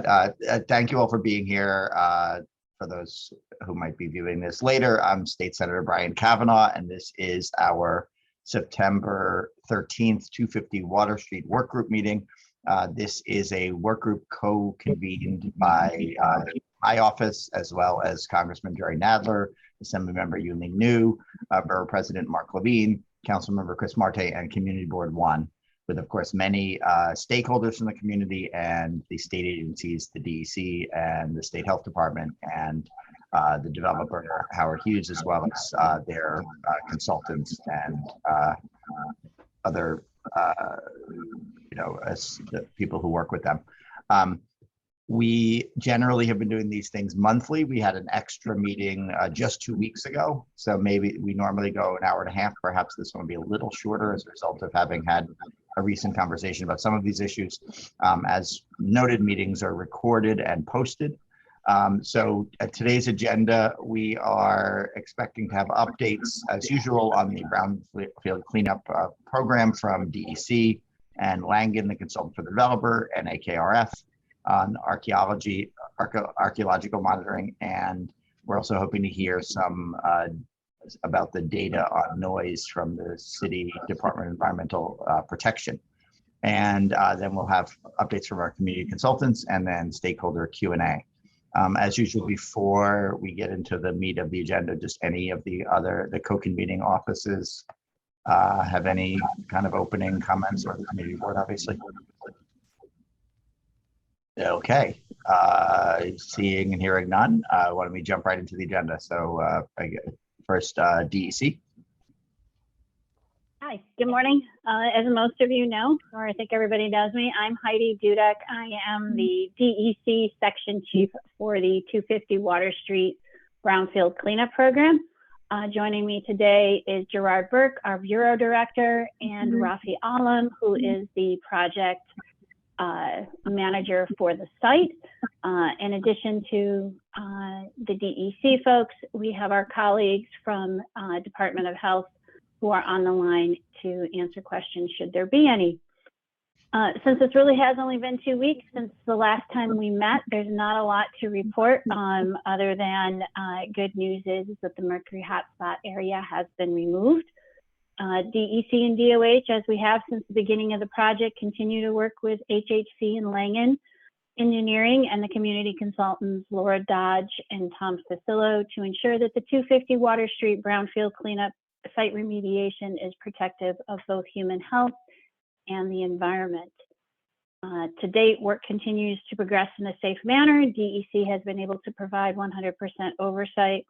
But thank you all for being here. For those who might be viewing this later, I'm State Senator Brian Kavanaugh, and this is our September 13th, 250 Water Street Work Group meeting. This is a work group co-convened by my office, as well as Congressman Jerry Nadler, Assemblymember Yuling New, Borough President Mark Levine, Councilmember Chris Marte, and Community Board 1, with, of course, many stakeholders from the community and the state agencies, the DEC and the State Health Department, and the developer, Howard Hughes, as well as their consultants and other, as the people who work with them. We generally have been doing these things monthly. We had an extra meeting just 2 weeks ago. So maybe we normally go an hour and a half. Perhaps this one will be a little shorter as a result of having had a recent conversation about some of these issues. As noted, meetings are recorded and posted. So at today's agenda, we are expecting to have updates as usual on the Brownfield Cleanup Program from DEC and Langan, the consultant for the developer, and AKRF on archaeological monitoring. And we're also hoping to hear some about the data on noise from the City Department of Environmental Protection. And then we'll have updates from our community consultants and then stakeholder Q&A. As usual, before we get into the meat of the agenda, just any of the co-convening offices have any kind of opening comments, or the community board, obviously? Okay, seeing and hearing none, why don't we jump right into the agenda? So first, DEC. Hi, good morning. As most of you know, or I think everybody knows me, I'm Heidi Dudek. I am the DEC Section Chief for the 250 Water Street Brownfield Cleanup Program. Joining me today is Gerard Burke, our Bureau Director, and Rafi Alam, who is the project manager for the site. In addition to the DEC folks, we have our colleagues from Department of Health who are on the line to answer questions should there be any. Since this really has only been 2 weeks since the last time we met, there's not a lot to report other than good news is that the mercury hotspot area has been removed. DEC and DOH, as we have since the beginning of the project, continue to work with HHC and Langan Engineering and the community consultants Laura Dodge and Tom Facillo to ensure that the 250 Water Street Brownfield Cleanup site remediation is protective of both human health and the environment. To date, work continues to progress in a safe manner. DEC has been able to provide 100% oversight,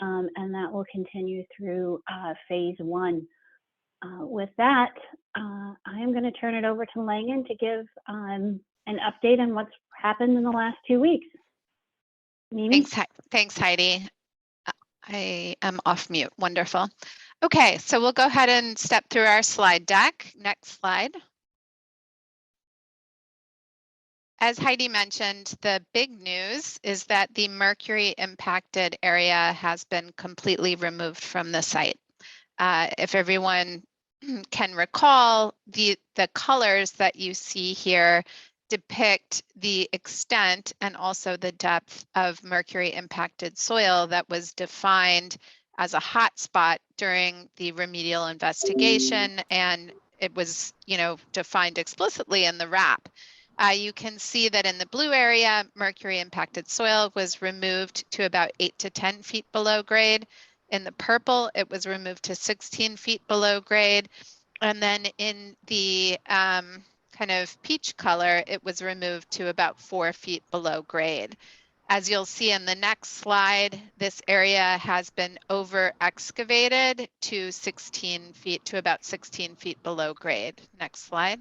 and that will continue through phase 1. With that, I am going to turn it over to Langan to give an update on what's happened in the last 2 weeks. Mimi? Thanks, Heidi. I am off mute. Wonderful. Okay, so we'll go ahead and step through our slide deck. Next slide. As Heidi mentioned, the big news is that the mercury impacted area has been completely removed from the site. If everyone can recall, the colors that you see here depict the extent and also the depth of mercury impacted soil that was defined as a hot spot during the remedial investigation, and it was, defined explicitly in the RAP. You can see that in the blue area, mercury impacted soil was removed to about 8 to 10 feet below grade. In the purple, it was removed to 16 feet below grade. And then in the kind of peach color, it was removed to about 4 feet below grade. As you'll see in the next slide, this area has been over excavated to about 16 feet below grade. Next slide.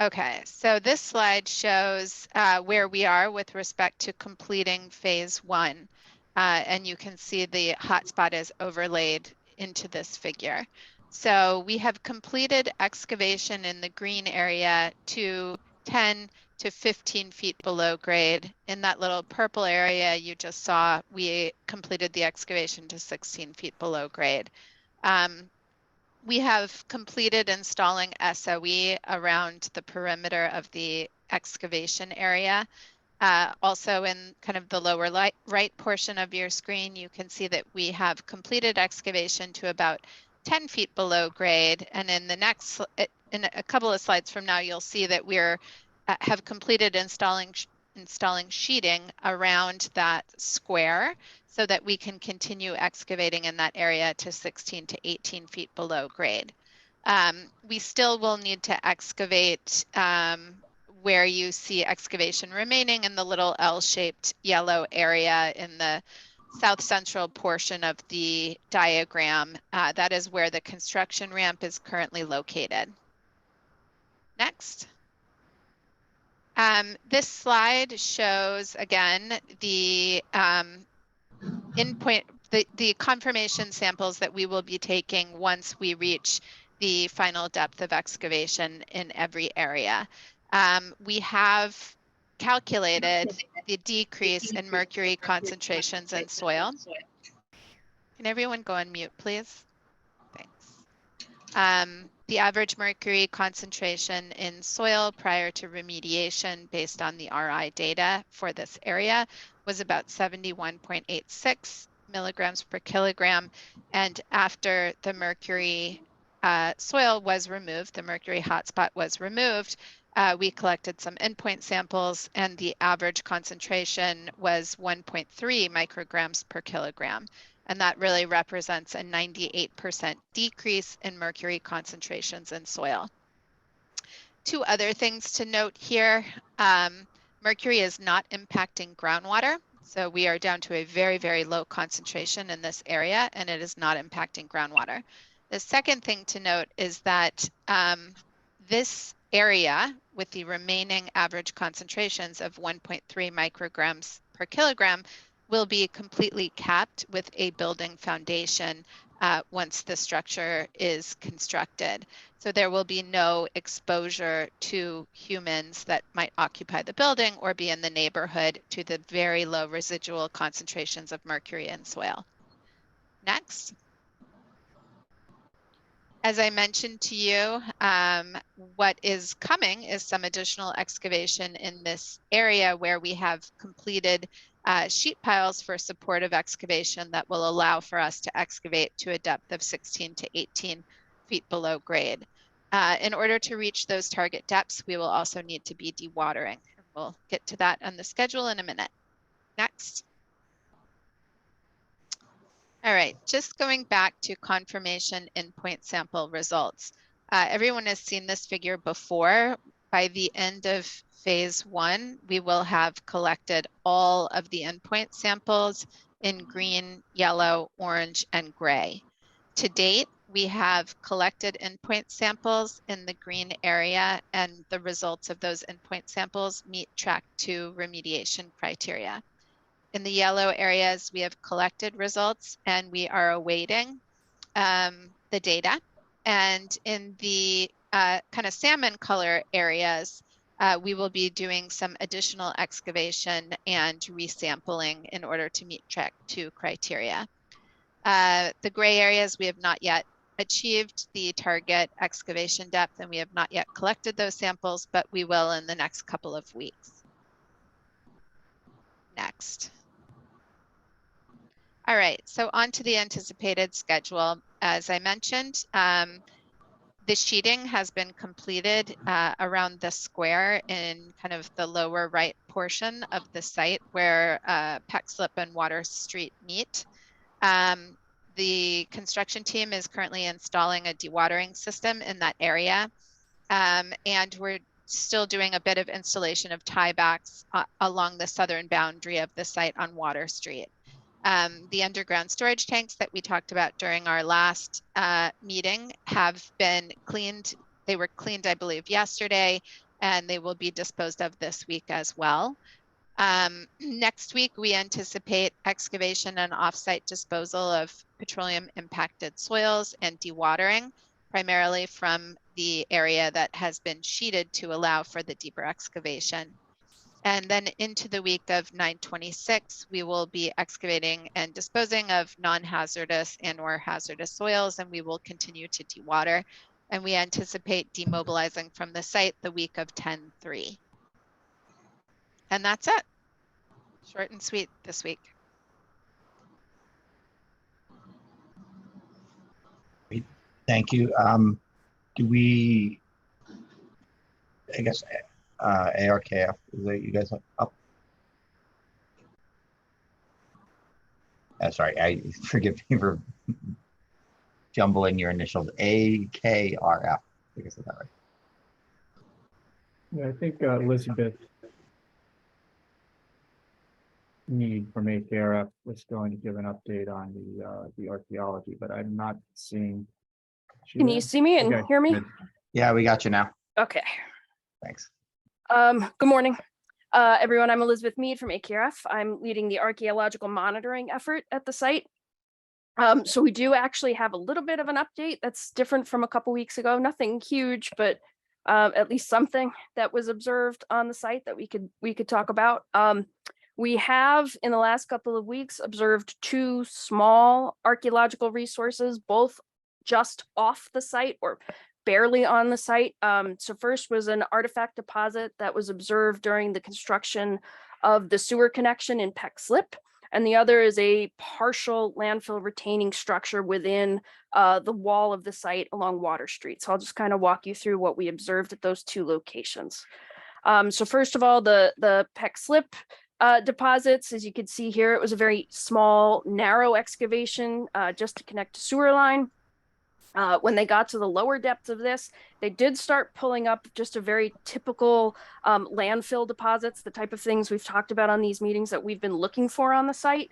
Okay, so this slide shows where we are with respect to completing phase 1. And you can see the hotspot is overlaid into this figure. So we have completed excavation in the green area to 10 to 15 feet below grade. In that little purple area you just saw, we completed the excavation to 16 feet below grade. We have completed installing SOE around the perimeter of the excavation area. Also in kind of the lower right portion of your screen, you can see that we have completed excavation to about 10 feet below grade. And in the next, in a couple of slides from now, you'll see that we're have completed installing sheeting around that square so that we can continue excavating in that area to 16 to 18 feet below grade. We still will need to excavate where you see excavation remaining in the little L-shaped yellow area in the south central portion of the diagram. That is where the construction ramp is currently located. Next. This slide shows again the the confirmation samples that we will be taking once we reach the final depth of excavation in every area. We have calculated the decrease in mercury concentrations in soil. Can everyone go on mute, please? Thanks. The average mercury concentration in soil prior to remediation based on the RI data for this area was about 71.86 milligrams per kilogram. And after the mercury soil was removed, the mercury hotspot was removed, we collected some endpoint samples and the average concentration was 1.3 micrograms per kilogram. And that really represents a 98% decrease in mercury concentrations in soil. Two other things to note here. Mercury is not impacting groundwater. So we are down to a very, very low concentration in this area, and it is not impacting groundwater. The second thing to note is that this area with the remaining average concentrations of 1.3 micrograms per kilogram will be completely capped with a building foundation once the structure is constructed. So there will be no exposure to humans that might occupy the building or be in the neighborhood to the very low residual concentrations of mercury in soil. Next. As I mentioned to you, what is coming is some additional excavation in this area where we have completed sheet piles for supportive excavation that will allow for us to excavate to a depth of 16 to 18 feet below grade. In order to reach those target depths, we will also need to be dewatering. We'll get to that on the schedule in a minute. Next. All right, just going back to confirmation endpoint sample results. Everyone has seen this figure before. By the end of phase 1, we will have collected all of the endpoint samples in green, yellow, orange, and gray. To date, we have collected endpoint samples in the green area, and the results of those endpoint samples meet track 2 remediation criteria. In the yellow areas, we have collected results and we are awaiting the data. And in the kind of salmon color areas, we will be doing some additional excavation and resampling in order to meet track 2 criteria. The gray areas, we have not yet achieved the target excavation depth and we have not yet collected those samples, but we will in the next couple of weeks. Next. All right, so on to the anticipated schedule. As I mentioned, the sheeting has been completed around the square in kind of the lower right portion of the site where Peck Slip and Water Street meet. The construction team is currently installing a dewatering system in that area. And we're still doing a bit of installation of tiebacks along the southern boundary of the site on Water Street. The underground storage tanks that we talked about during our last meeting have been cleaned. They were cleaned, I believe, yesterday, and they will be disposed of this week as well. Next week, we anticipate excavation and offsite disposal of petroleum impacted soils and dewatering, primarily from the area that has been sheeted to allow for the deeper excavation. And then into the week of 9/26, we will be excavating and disposing of non-hazardous and or hazardous soils, and we will continue to dewater. And we anticipate demobilizing from the site the week of 10/3. And that's it. Short and sweet this week. Thank you. Do we, I guess, ARKF, is that you guys up? Sorry, I forgive me for jumbling your initials. AKRF. I think I said that right. Yeah, I think Elizabeth Mead from AKRF was going to give an update on the archaeology, but I'm not seeing. Can you see me and Okay, hear me? good. Yeah, we got you now. Okay. Thanks. Good morning, everyone. I'm Elizabeth Mead from AKRF. I'm leading the archaeological monitoring effort at the site. So we do actually have a little bit of an update that's different from a couple weeks ago. Nothing huge, but at least something that was observed on the site that we could talk about. We have in the last couple of weeks observed two small archaeological resources, both just off the site or barely on the site. So first was an artifact deposit that was observed during the construction of the sewer connection in Peck Slip. And the other is a partial landfill retaining structure within the wall of the site along Water Street. So I'll just kind of walk you through what we observed at those two locations. So first of all, the Peck Slip deposits, as you can see here, it was a very small, narrow excavation just to connect a sewer line. When they got to the lower depths of this, they did start pulling up just a very typical landfill deposits, the type of things we've talked about on these meetings that we've been looking for on the site.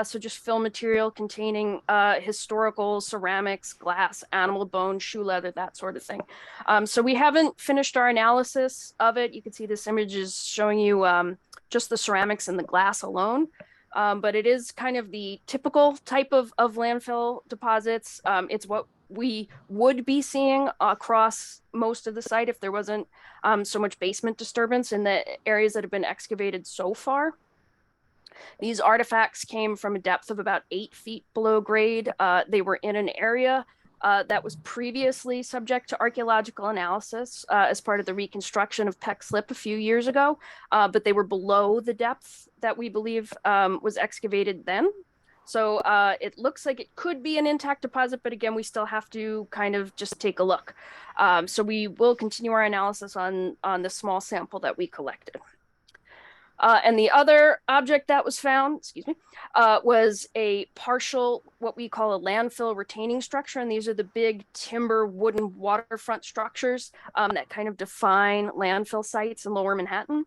So just fill material containing historical ceramics, glass, animal bone, shoe leather, that sort of thing. So we haven't finished our analysis of it. You can see this image is showing you just the ceramics and the glass alone. But it is kind of the typical type of landfill deposits. It's what we would be seeing across most of the site if there wasn't so much basement disturbance in the areas that have been excavated so far. These artifacts came from a depth of about 8 feet below grade. They were in an area that was previously subject to archaeological analysis as part of the reconstruction of Peck Slip a few years ago, but they were below the depth that we believe was excavated then. So it looks like it could be an intact deposit, but again, we still have to kind of just take a look. So we will continue our analysis on the small sample that we collected. And the other object that was found, was a partial, what we call a landfill retaining structure. And these are the big timber wooden waterfront structures that kind of define landfill sites in Lower Manhattan.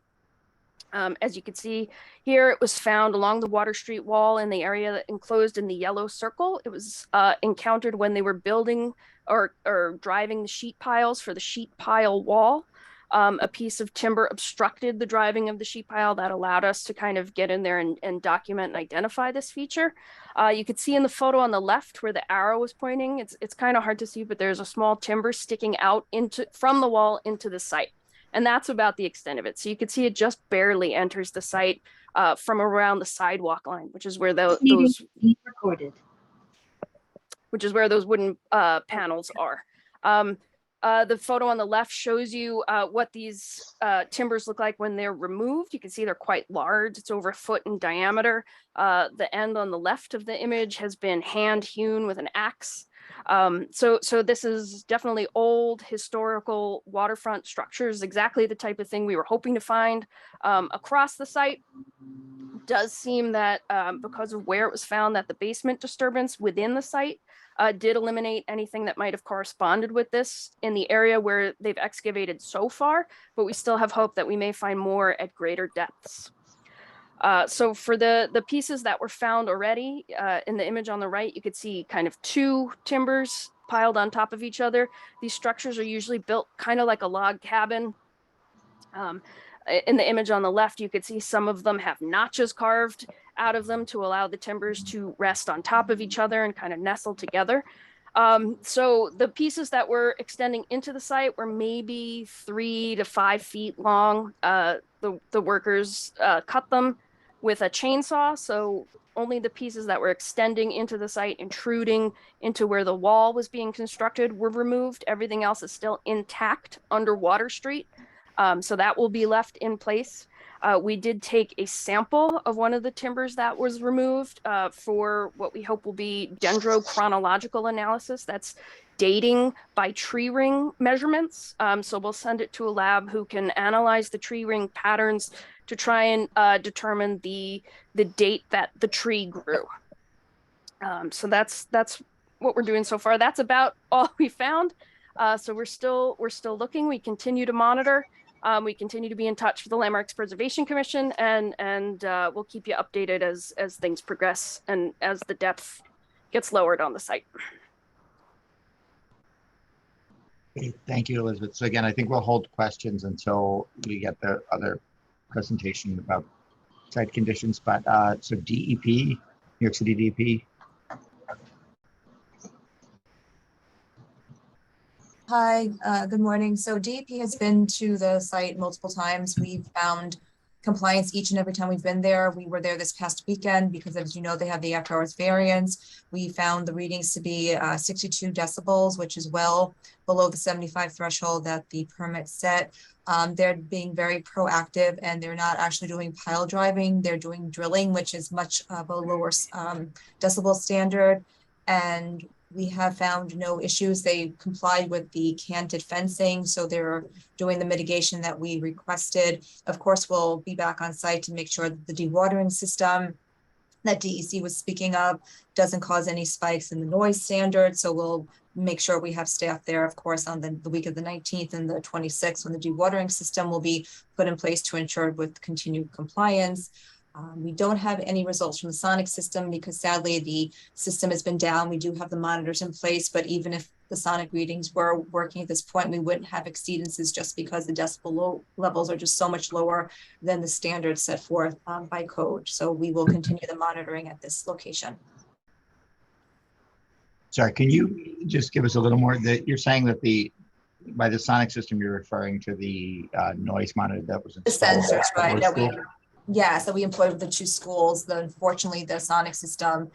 As you can see here, it was found along the Water Street wall in the area that enclosed in the yellow circle. It was encountered when they were building or driving the sheet piles for the sheet pile wall. A piece of timber obstructed the driving of the sheet pile that allowed us to kind of get in there and document and identify this feature. You could see in the photo on the left where the arrow was pointing, it's kind of hard to see, but there's a small timber sticking out from the wall into the site. And that's about the extent of it. So you can see it just barely enters the site from around the sidewalk line, which is where those wooden panels are. The photo on the left shows you what these timbers look like when they're removed. You can see they're quite large. It's over a foot in diameter. The end on the left of the image has been hand hewn with an axe. So this is definitely old historical waterfront structures, exactly the type of thing we were hoping to find across the site. It does seem that because of where it was found, that the basement disturbance within the site did eliminate anything that might have corresponded with this in the area where they've excavated so far, but we still have hope that we may find more at greater depths. So for the pieces that were found already in the image on the right, you could see kind of two timbers piled on top of each other. These structures are usually built kind of like a log cabin. In the image on the left, you could see some of them have notches carved out of them to allow the timbers to rest on top of each other and kind of nestle together. So the pieces that were extending into the site were maybe 3 to 5 feet long. The workers cut them with a chainsaw, so only the pieces that were extending into the site, intruding into where the wall was being constructed, were removed. Everything else is still intact under Water Street. So that will be left in place. We did take a sample of one of the timbers that was removed for what we hope will be dendrochronological analysis. That's dating by tree ring measurements. So we'll send it to a lab who can analyze the tree ring patterns to try and determine the date that the tree grew. So that's what we're doing so far. That's about all we found. So we're still looking. We continue to monitor. We continue to be in touch with the Landmarks Preservation Commission, and we'll keep you updated as things progress and as the depth gets lowered on the site. Okay, thank you, Elizabeth. So again, I think we'll hold questions until we get the other presentation about site conditions. But so DEP, New York City DEP. Hi, good morning. So DEP has been to the site multiple times. We've found compliance each and every time we've been there. We were there this past weekend because, as you know, they have the after hours variance. We found the readings to be 62 decibels, which is well below the 75 threshold that the permit set. They're being very proactive, and they're not actually doing pile driving. They're doing drilling, which is much of a lower decibel standard. And we have found no issues. They complied with the canted fencing, so they're doing the mitigation that we requested. Of course, we'll be back on site to make sure that the dewatering system that DEC was speaking of doesn't cause any spikes in the noise standard. So we'll make sure we have staff there, of course, on the week of the 19th and the 26th, when the dewatering system will be put in place to ensure with continued compliance. We don't have any results from the sonic system because sadly the system has been down. We do have the monitors in place, but even if the sonic readings were working at this point, we wouldn't have exceedances just because the decibel levels are just so much lower than the standards set forth by code. So we will continue the monitoring at this location. Sorry, can you just give us a little more? That you're saying that by the sonic system, you're referring to the noise monitor that was installed. The sensors, right? Yeah, so we employed with the two schools. Unfortunately, the sonic system,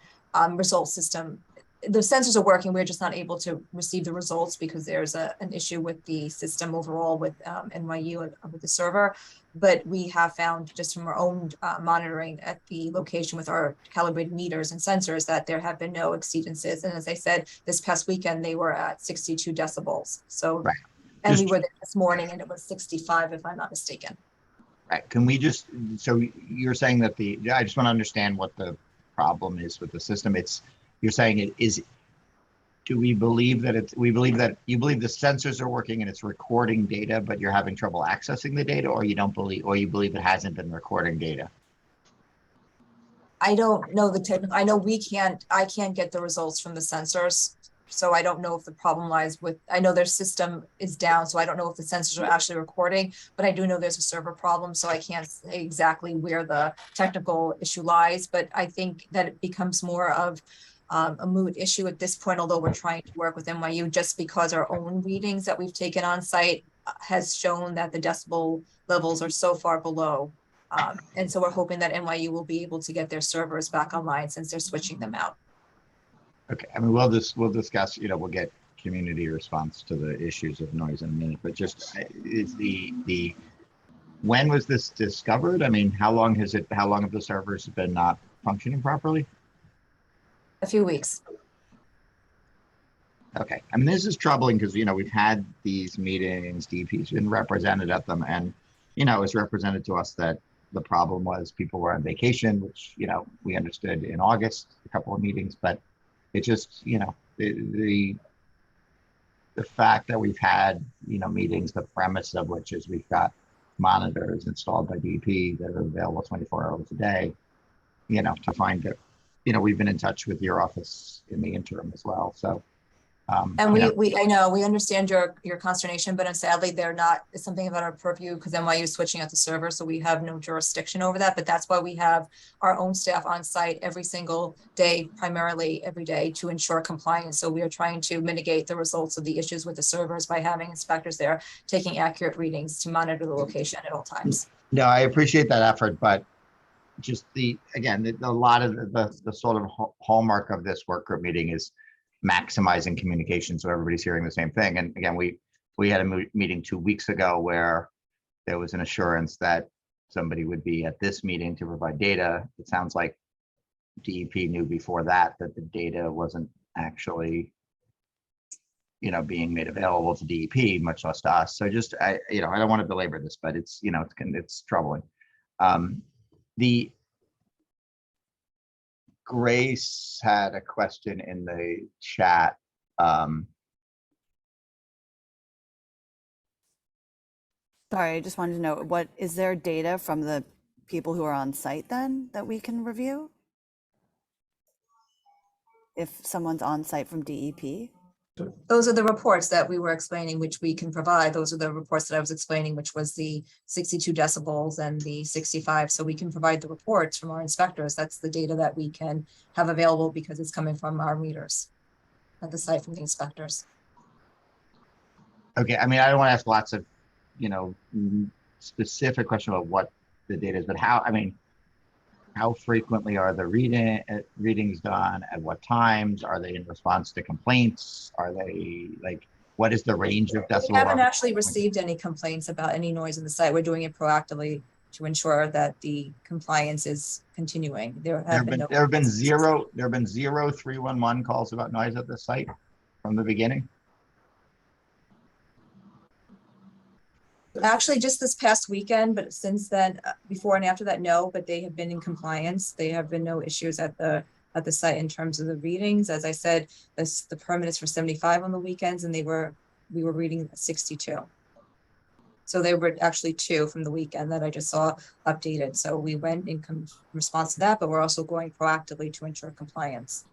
result system, the sensors are working. We're just not able to receive the results because there's an issue with the system overall with NYU with the server. But we have found just from our own monitoring at the location with our calibrated meters and sensors that there have been no exceedances. And as I said, this past weekend, they were at 62 decibels. So, right. And we were there this morning and it was 65, if I'm not mistaken. Right. Can we just, so you're saying that I just want to understand what the problem is with the system. You're saying it is, do we believe that you believe the sensors are working and it's recording data, but you're having trouble accessing the data, or you believe it hasn't been recording data? I don't know the technical, I know I can't get the results from the sensors. So I don't know if the problem lies with, I know their system is down, so I don't know if the sensors are actually recording, but I do know there's a server problem, so I can't say exactly where the technical issue lies, but I think that it becomes more of a moot issue at this point, although we're trying to work with NYU just because our own readings that we've taken on site has shown that the decibel levels are so far below. And so we're hoping that NYU will be able to get their servers back online since they're switching them out. Okay, I mean, we'll discuss, we'll get community response to the issues of noise in a minute, but just is when was this discovered? I mean, how long have the servers been not functioning properly? A few weeks. Okay, I mean, this is troubling because, we've had these meetings, DP's been represented at them, and, it was represented to us that the problem was people were on vacation, which, we understood in August, a couple of meetings, but it just, the fact that we've had, meetings, the premise of which is we've got monitors installed by DP that are available 24 hours a day, to find it, we've been in touch with your office in the interim as well. So, and I know we understand your consternation, but sadly it's something about our purview because NYU is switching out the server, so we have no jurisdiction over that. But that's why we have our own staff on site every single day, primarily every day, to ensure compliance. So we are trying to mitigate the results of the issues with the servers by having inspectors there taking accurate readings to monitor the location at all times. No, I appreciate that effort, but just a lot of the sort of hallmark of this work group meeting is maximizing communication so everybody's hearing the same thing. And again, we had a meeting 2 weeks ago where there was an assurance that somebody would be at this meeting to provide data. It sounds like DEP knew before that the data wasn't actually, being made available to DEP, much less to us. So just, I don't want to belabor this, but it's, it's troubling. The Grace had a question in the chat. Sorry, I just wanted to know, what is there data from the people who are on site then that we can review? If someone's on site from DEP? Those are the reports that we were explaining, which we can provide. Those are the reports that I was explaining, which was the 62 decibels and the 65. So we can provide the reports from our inspectors. That's the data that we can have available because it's coming from our meters at the site from the inspectors. Okay, I mean, I don't want to ask lots of, specific question about what the data is, but how frequently are the readings done? At what times? Are they in response to complaints? Are they what is the range of decibel? We haven't actually received any complaints about any noise in the site. We're doing it proactively to ensure that the compliance is continuing. There have been zero 311 calls about noise at the site from the beginning. Actually, just this past weekend, but since then, before and after that, no, but they have been in compliance. There have been no issues at the site in terms of the readings. As I said, the permit is for 75 on the weekends, and we were reading 62. So there were actually 2 from the weekend that I just saw updated. So we went in response to that, but we're also going proactively to ensure compliance.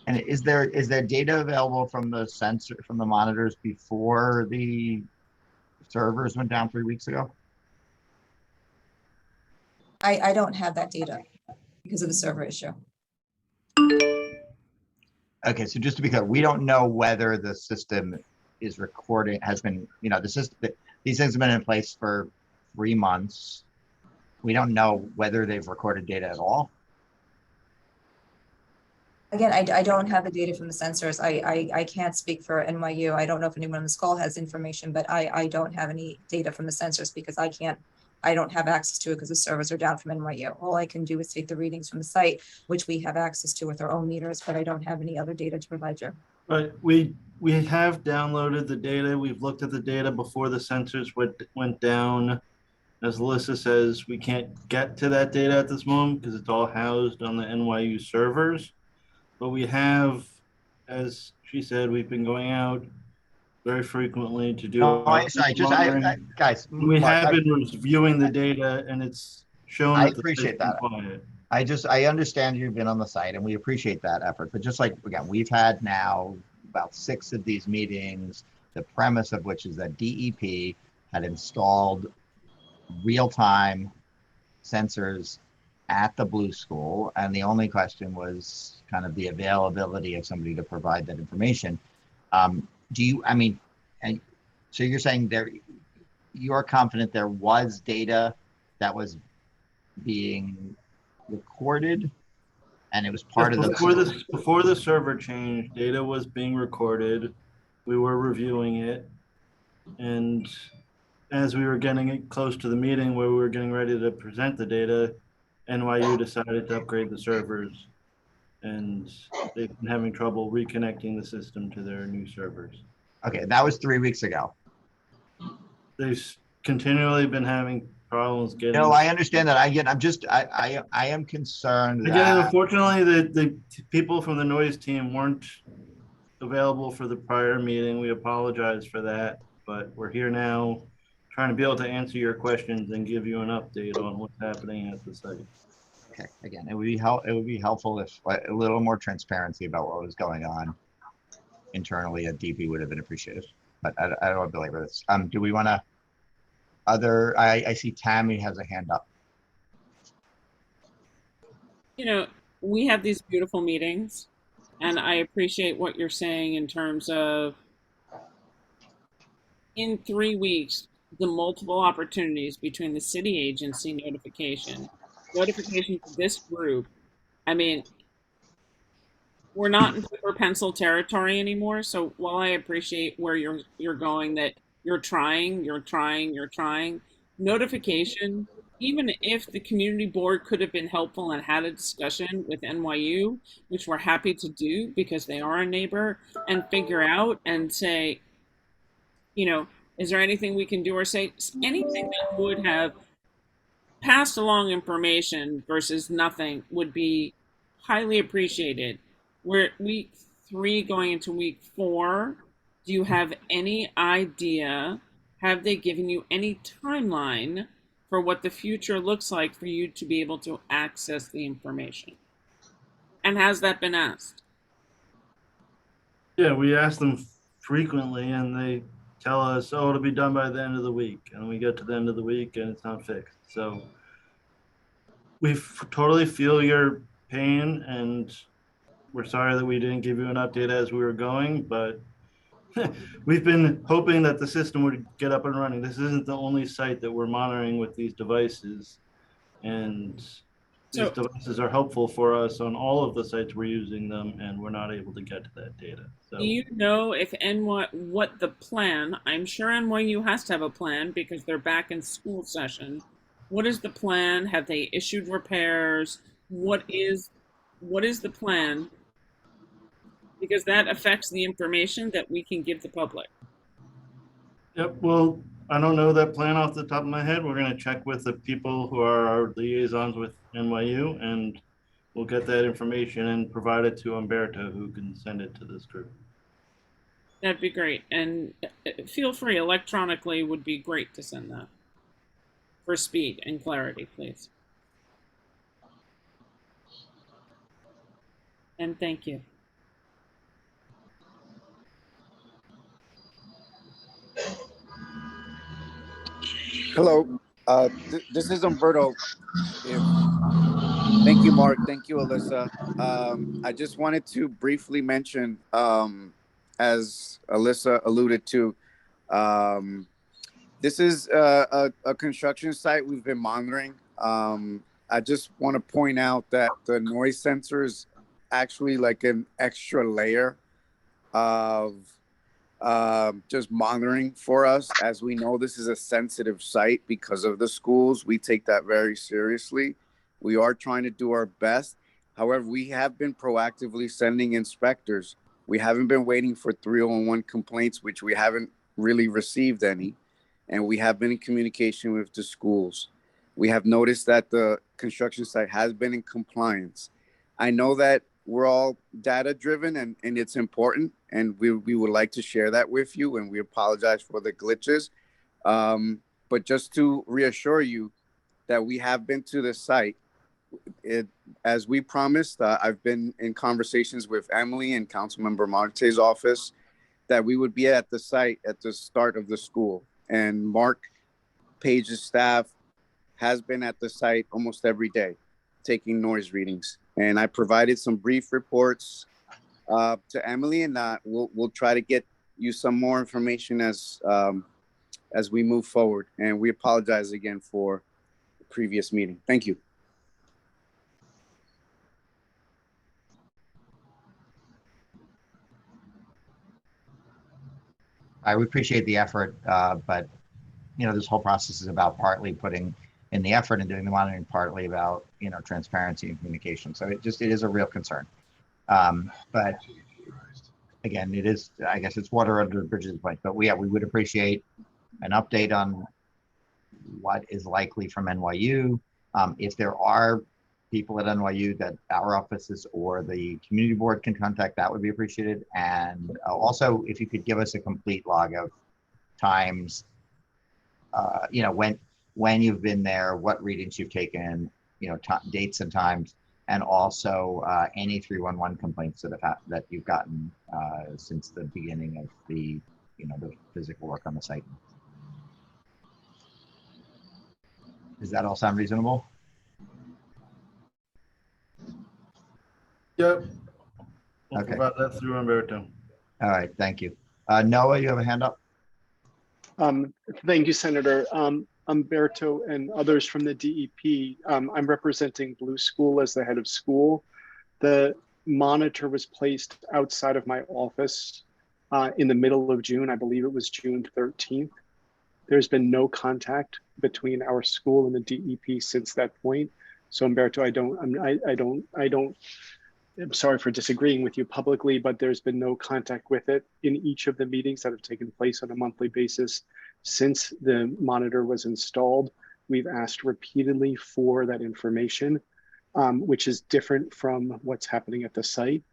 And is there data available from the monitors before the servers went down 3 weeks ago? I don't have that data because of the server issue. Okay, so just to be clear, we don't know whether the system is recording, has been, the system, these things have been in place for 3 months. We don't know whether they've recorded data at all. Again, I don't have the data from the sensors. I can't speak for NYU. I don't know if anyone on this call has information, but I don't have any data from the sensors because I don't have access to it because the servers are down from NYU. All I can do is take the readings from the site, which we have access to with our own meters, but I don't have any other data to provide you. But we have downloaded the data. We've looked at the data before the sensors went down. As Alyssa says, we can't get to that data at this moment because it's all housed on the NYU servers. But we have, as she said, we've been going out very frequently to do. Guys, we have been reviewing the data, and it's shown. I appreciate that. I understand you've been on the site, and we appreciate that effort. But just again, we've had now about 6 of these meetings. The premise of which is that DEP had installed real-time sensors at the Blue School, and the only question was kind of the availability of somebody to provide that information. And so you're saying you're confident there was data that was being recorded, and it was part of before the server change, data was being recorded. We were reviewing it, and as we were getting close to the meeting where we were getting ready to present the data, NYU decided to upgrade the servers, and they've been having trouble reconnecting the system to their new servers. Okay, that was 3 weeks ago. They've continually been having problems getting. No, I understand that. I am concerned. Again, unfortunately, the people from the noise team weren't available for the prior meeting. We apologize for that, but we're here now trying to be able to answer your questions and give you an update on what's happening at the site. Okay, again, it would be helpful if a little more transparency about what was going on internally at DP would have been appreciated. But I don't want to belabor this. Do we want to? I see Tammy has a hand up. We have these beautiful meetings, and I appreciate what you're saying in terms of in 3 weeks, the multiple opportunities between the city agency notification to this group. I mean, we're not in paper pencil territory anymore. So while I appreciate where you're going, that you're trying, notification, even if the community board could have been helpful and had a discussion with NYU, which we're happy to do because they are a neighbor, and figure out and say, you know, is there anything we can do, or say anything that would have passed along information versus nothing would be highly appreciated. We're at week 3 going into week 4. Do you have any idea? Have they given you any timeline for what the future looks like for you to be able to access the information? And has that been asked? Yeah, we ask them frequently and they tell us, oh, it'll be done by the end of the week. And we get to the end of the week and it's not fixed. So we totally feel your pain and we're sorry that we didn't give you an update as we were going, but we've been hoping that the system would get up and running. This isn't the only site that we're monitoring with these devices. And these devices are helpful for us on all of the sites we're using them, and we're not able to get to that data. So, do you know if what the plan? I'm sure NYU has to have a plan because they're back in school session. What is the plan? Have they issued repairs? What is the plan? Because that affects the information that we can give the public. yep, well, I don't know that plan off the top of my head. We're going to check with the people who are our liaisons with NYU, and we'll get that information and provide it to Umberto, who can send it to this group. That'd be great. And feel free, electronically would be great to send that for speed and clarity, please. And thank you. Hello, this is Umberto. Thank you, Mark. Thank you, Alyssa. I just wanted to briefly mention, as Alyssa alluded to, this is a construction site we've been monitoring. I just want to point out that the noise sensor is actually like an extra layer of just monitoring for us. As we know, this is a sensitive site because of the schools. We take that very seriously. We are trying to do our best. However, we have been proactively sending inspectors. We haven't been waiting for 301 complaints, which we haven't really received any. And we have been in communication with the schools. We have noticed that the construction site has been in compliance. I know that we're all data driven and it's important, and we would like to share that with you, and we apologize for the glitches. But just to reassure you that we have been to the site, as we promised, I've been in conversations with Emily and Councilmember Marte's office that we would be at the site at the start of the school. And Mark Page's staff has been at the site almost every day, taking noise readings. And I provided some brief reports to Emily, and we'll try to get you some more information as we move forward. And we apologize again for the previous meeting. Thank you. I would appreciate the effort, but this whole process is about partly putting in the effort and doing the monitoring, partly about transparency and communication. So it is a real concern. But again, it is, I guess it's water under the bridge at this point. But we would appreciate an update on what is likely from NYU. If there are people at NYU that our offices or the community board can contact, that would be appreciated. And also, if you could give us a complete log of times, when you've been there, what readings you've taken, dates and times, and also any 311 complaints that you've gotten since the beginning of the physical work on the site. Does that all sound reasonable? Yep. We'll Okay. provide that through Umberto. All right, thank you. Noah, you have a hand up? Thank you, Senator. Umberto and others from the DEP. I'm representing Blue School as the head of school. The monitor was placed outside of my office in the middle of June. I believe it was June 13th. There's been no contact between our school and the DEP since that point. So Umberto, I'm sorry for disagreeing with you publicly, but there's been no contact with it in each of the meetings that have taken place on a monthly basis since the monitor was installed. We've asked repeatedly for that information, which is different from what's happening at the site.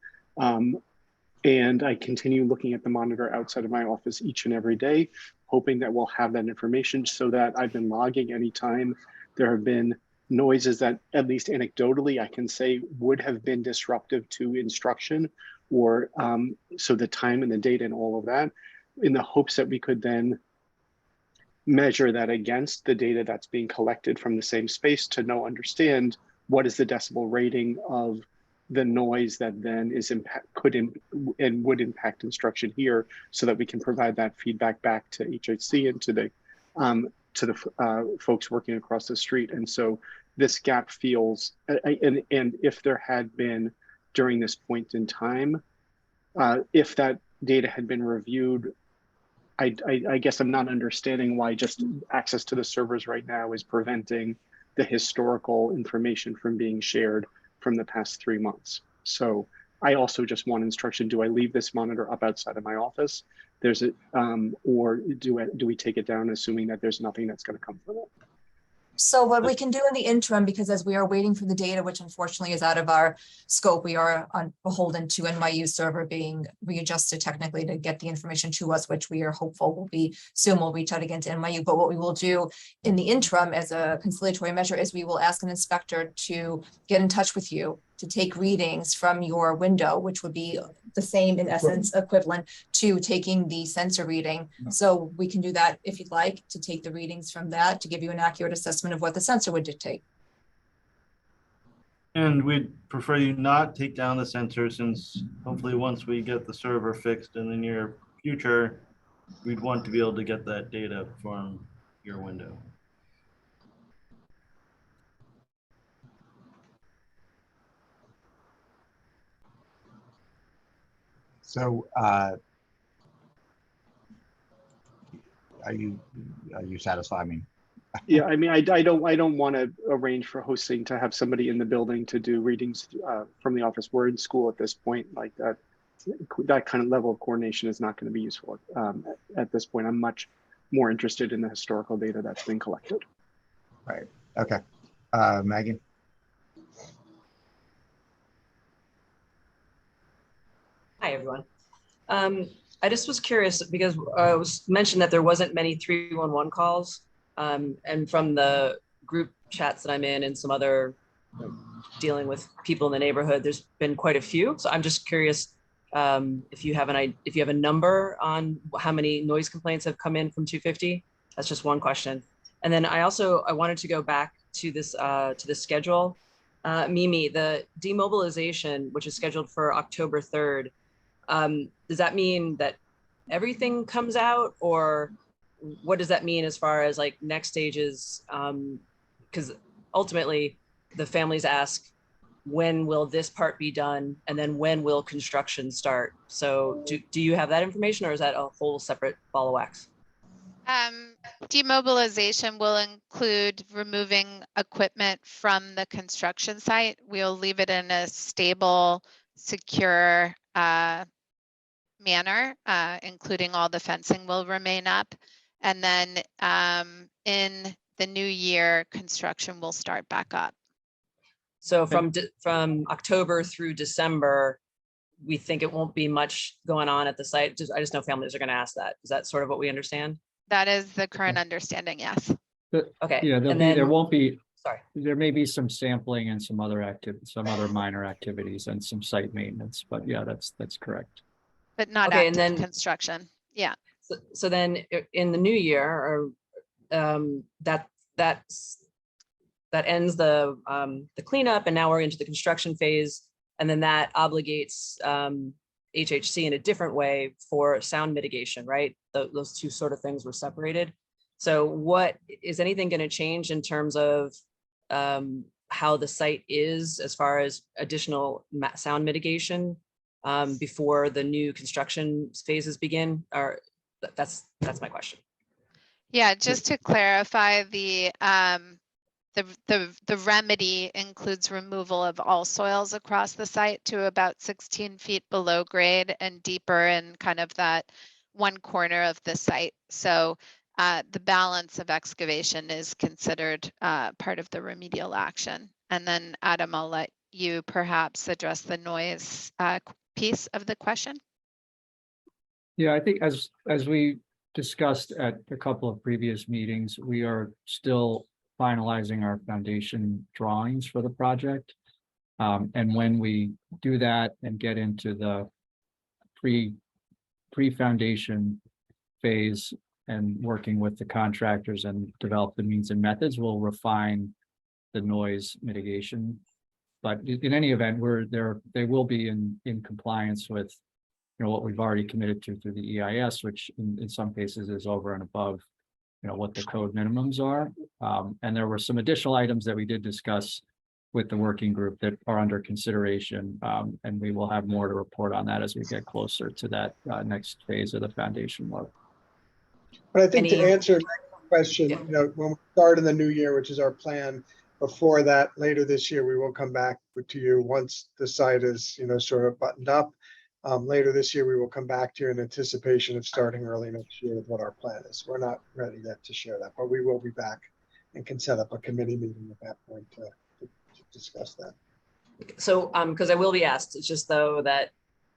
And I continue looking at the monitor outside of my office each and every day, hoping that we'll have that information so that I've been logging anytime there have been noises that, at least anecdotally, I can say would have been disruptive to instruction, or so the time and the date and all of that, in the hopes that we could then measure that against the data that's being collected from the same space to understand what is the decibel rating of the noise that then is would impact instruction here, so that we can provide that feedback back to HHC and to the folks working across the street. And so this gap feels, and if there had been during this point in time, if that data had been reviewed, I guess I'm not understanding why just access to the servers right now is preventing the historical information from being shared from the past 3 months. So I also just want instruction: do I leave this monitor up outside of my office? Or do we take it down, assuming that there's nothing that's going to come from it? So what we can do in the interim, because as we are waiting for the data, which unfortunately is out of our scope, we are beholden to NYU server being readjusted technically to get the information to us, which we are hopeful will be soon. We'll reach out again to NYU. But what we will do in the interim as a conciliatory measure is we will ask an inspector to get in touch with you to take readings from your window, which would be the same in essence, equivalent to taking the sensor reading. So we can do that if you'd like, to take the readings from that to give you an accurate assessment of what the sensor would dictate. And we'd prefer you not take down the sensor, since hopefully once we get the server fixed in the near future, we'd want to be able to get that data from your window. So are you satisfied? I mean, yeah, I mean, I don't want to arrange for hosting to have somebody in the building to do readings from the office. We're in school at this point. Like that kind of level of coordination is not going to be useful at this point. I'm much more interested in the historical data that's been collected. Right. Okay. Megan. Hi, everyone. I just was curious because it was mentioned that there wasn't many 311 calls, and from the group chats that I'm in and some other dealing with people in the neighborhood, there's been quite a few. So I'm just curious if you have a number on how many noise complaints have come in from 250. That's just one question. And then I wanted to go back to this to the schedule. Mimi, the demobilization, which is scheduled for October 3rd. Does that mean that everything comes out, or what does that mean as far as like next stages? Because ultimately the families ask, when will this part be done? And then when will construction start? So do you have that information, or is that a whole separate ball of wax? Demobilization will include removing equipment from the construction site. We'll leave it in a stable, secure manner, including all the fencing will remain up. And then in the new year, construction will start back up. So from October through December, we think it won't be much going on at the site. I just know families are going to ask that. Is that sort of what we understand? That is the current understanding, yes. Okay. Yeah, and then, there won't be, sorry. There may be some sampling and some other activities, some other minor activities and some site maintenance, but yeah, that's correct. But not okay, active and then, construction. Yeah. So then in the new year, or that ends the cleanup, and now we're into the construction phase, and then that obligates HHC in a different way for sound mitigation, right? Those two sort of things were separated. So what is anything going to change in terms of how the site is as far as additional sound mitigation before the new construction phases begin? Or that's my question. Yeah, just to clarify, the remedy includes removal of all soils across the site to about 16 feet below grade and deeper in kind of that one corner of the site. So the balance of excavation is considered part of the remedial action. And then Adam, I'll let you perhaps address the noise piece of the question. Yeah, I think as we discussed at a couple of previous meetings, we are still finalizing our foundation drawings for the project. And when we do that and get into the pre-foundation phase and working with the contractors and develop the means and methods, we'll refine the noise mitigation. But in any event, they will be in compliance with what we've already committed to through the EIS, which in some cases is over and above, what the code minimums are. And there were some additional items that we did discuss with the working group that are under consideration. And we will have more to report on that as we get closer to that next phase of the foundation work. But I think to answer that question, when we start in the new year, which is our plan, before that, later this year, we will come back to you once the site is, sort of buttoned up. Later this year, we will come back to you in anticipation of starting early next year with what our plan is. We're not ready yet to share that, but we will be back and can set up a committee meeting at that point to discuss that. So, because I will be asked, it's just though that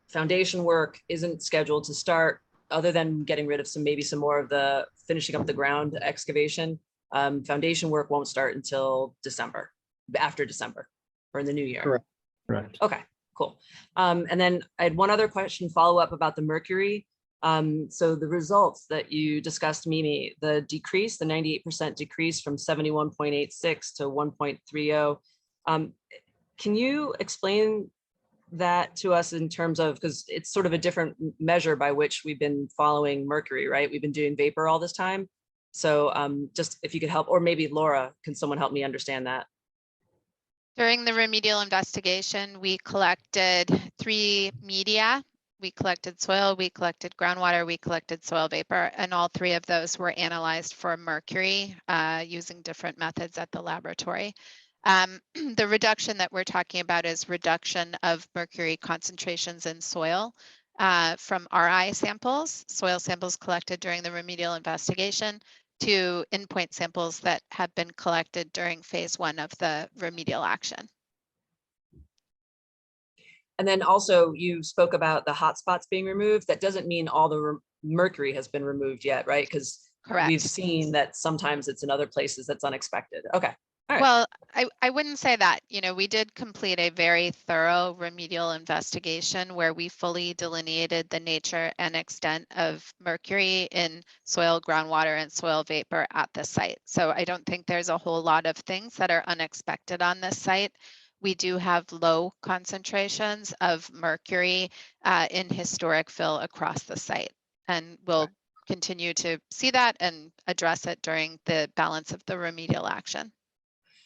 foundation work isn't scheduled to start other than getting rid of maybe some more of the finishing up the ground excavation. Foundation work won't start until December, after December or in the new year. Correct. Okay. Cool. And then I had one other question follow up about the mercury. So the results that you discussed, Mimi, the decrease, the 98% decrease from 71.86 to 1.30. Can you explain that to us in terms of, because it's sort of a different measure by which we've been following mercury, right? We've been doing vapor all this time. So just if you could help, or maybe Laura, can someone help me understand that? During the remedial investigation, we collected 3 media. We collected soil, we collected groundwater, we collected soil vapor, and all 3 of those were analyzed for mercury using different methods at the laboratory. The reduction that we're talking about is reduction of mercury concentrations in soil from RI samples, soil samples collected during the remedial investigation, to endpoint samples that have been collected during phase 1 of the remedial action. And then also you spoke about the hotspots being removed. That doesn't mean all the mercury has been removed yet, right? Because we've seen that sometimes it's in other places that's unexpected. Okay. All right. Well, I wouldn't say that. We did complete a very thorough remedial investigation where we fully delineated the nature and extent of mercury in soil, groundwater, and soil vapor at the site. So I don't think there's a whole lot of things that are unexpected on this site. We do have low concentrations of mercury in historic fill across the site, and we'll continue to see that and address it during the balance of the remedial action.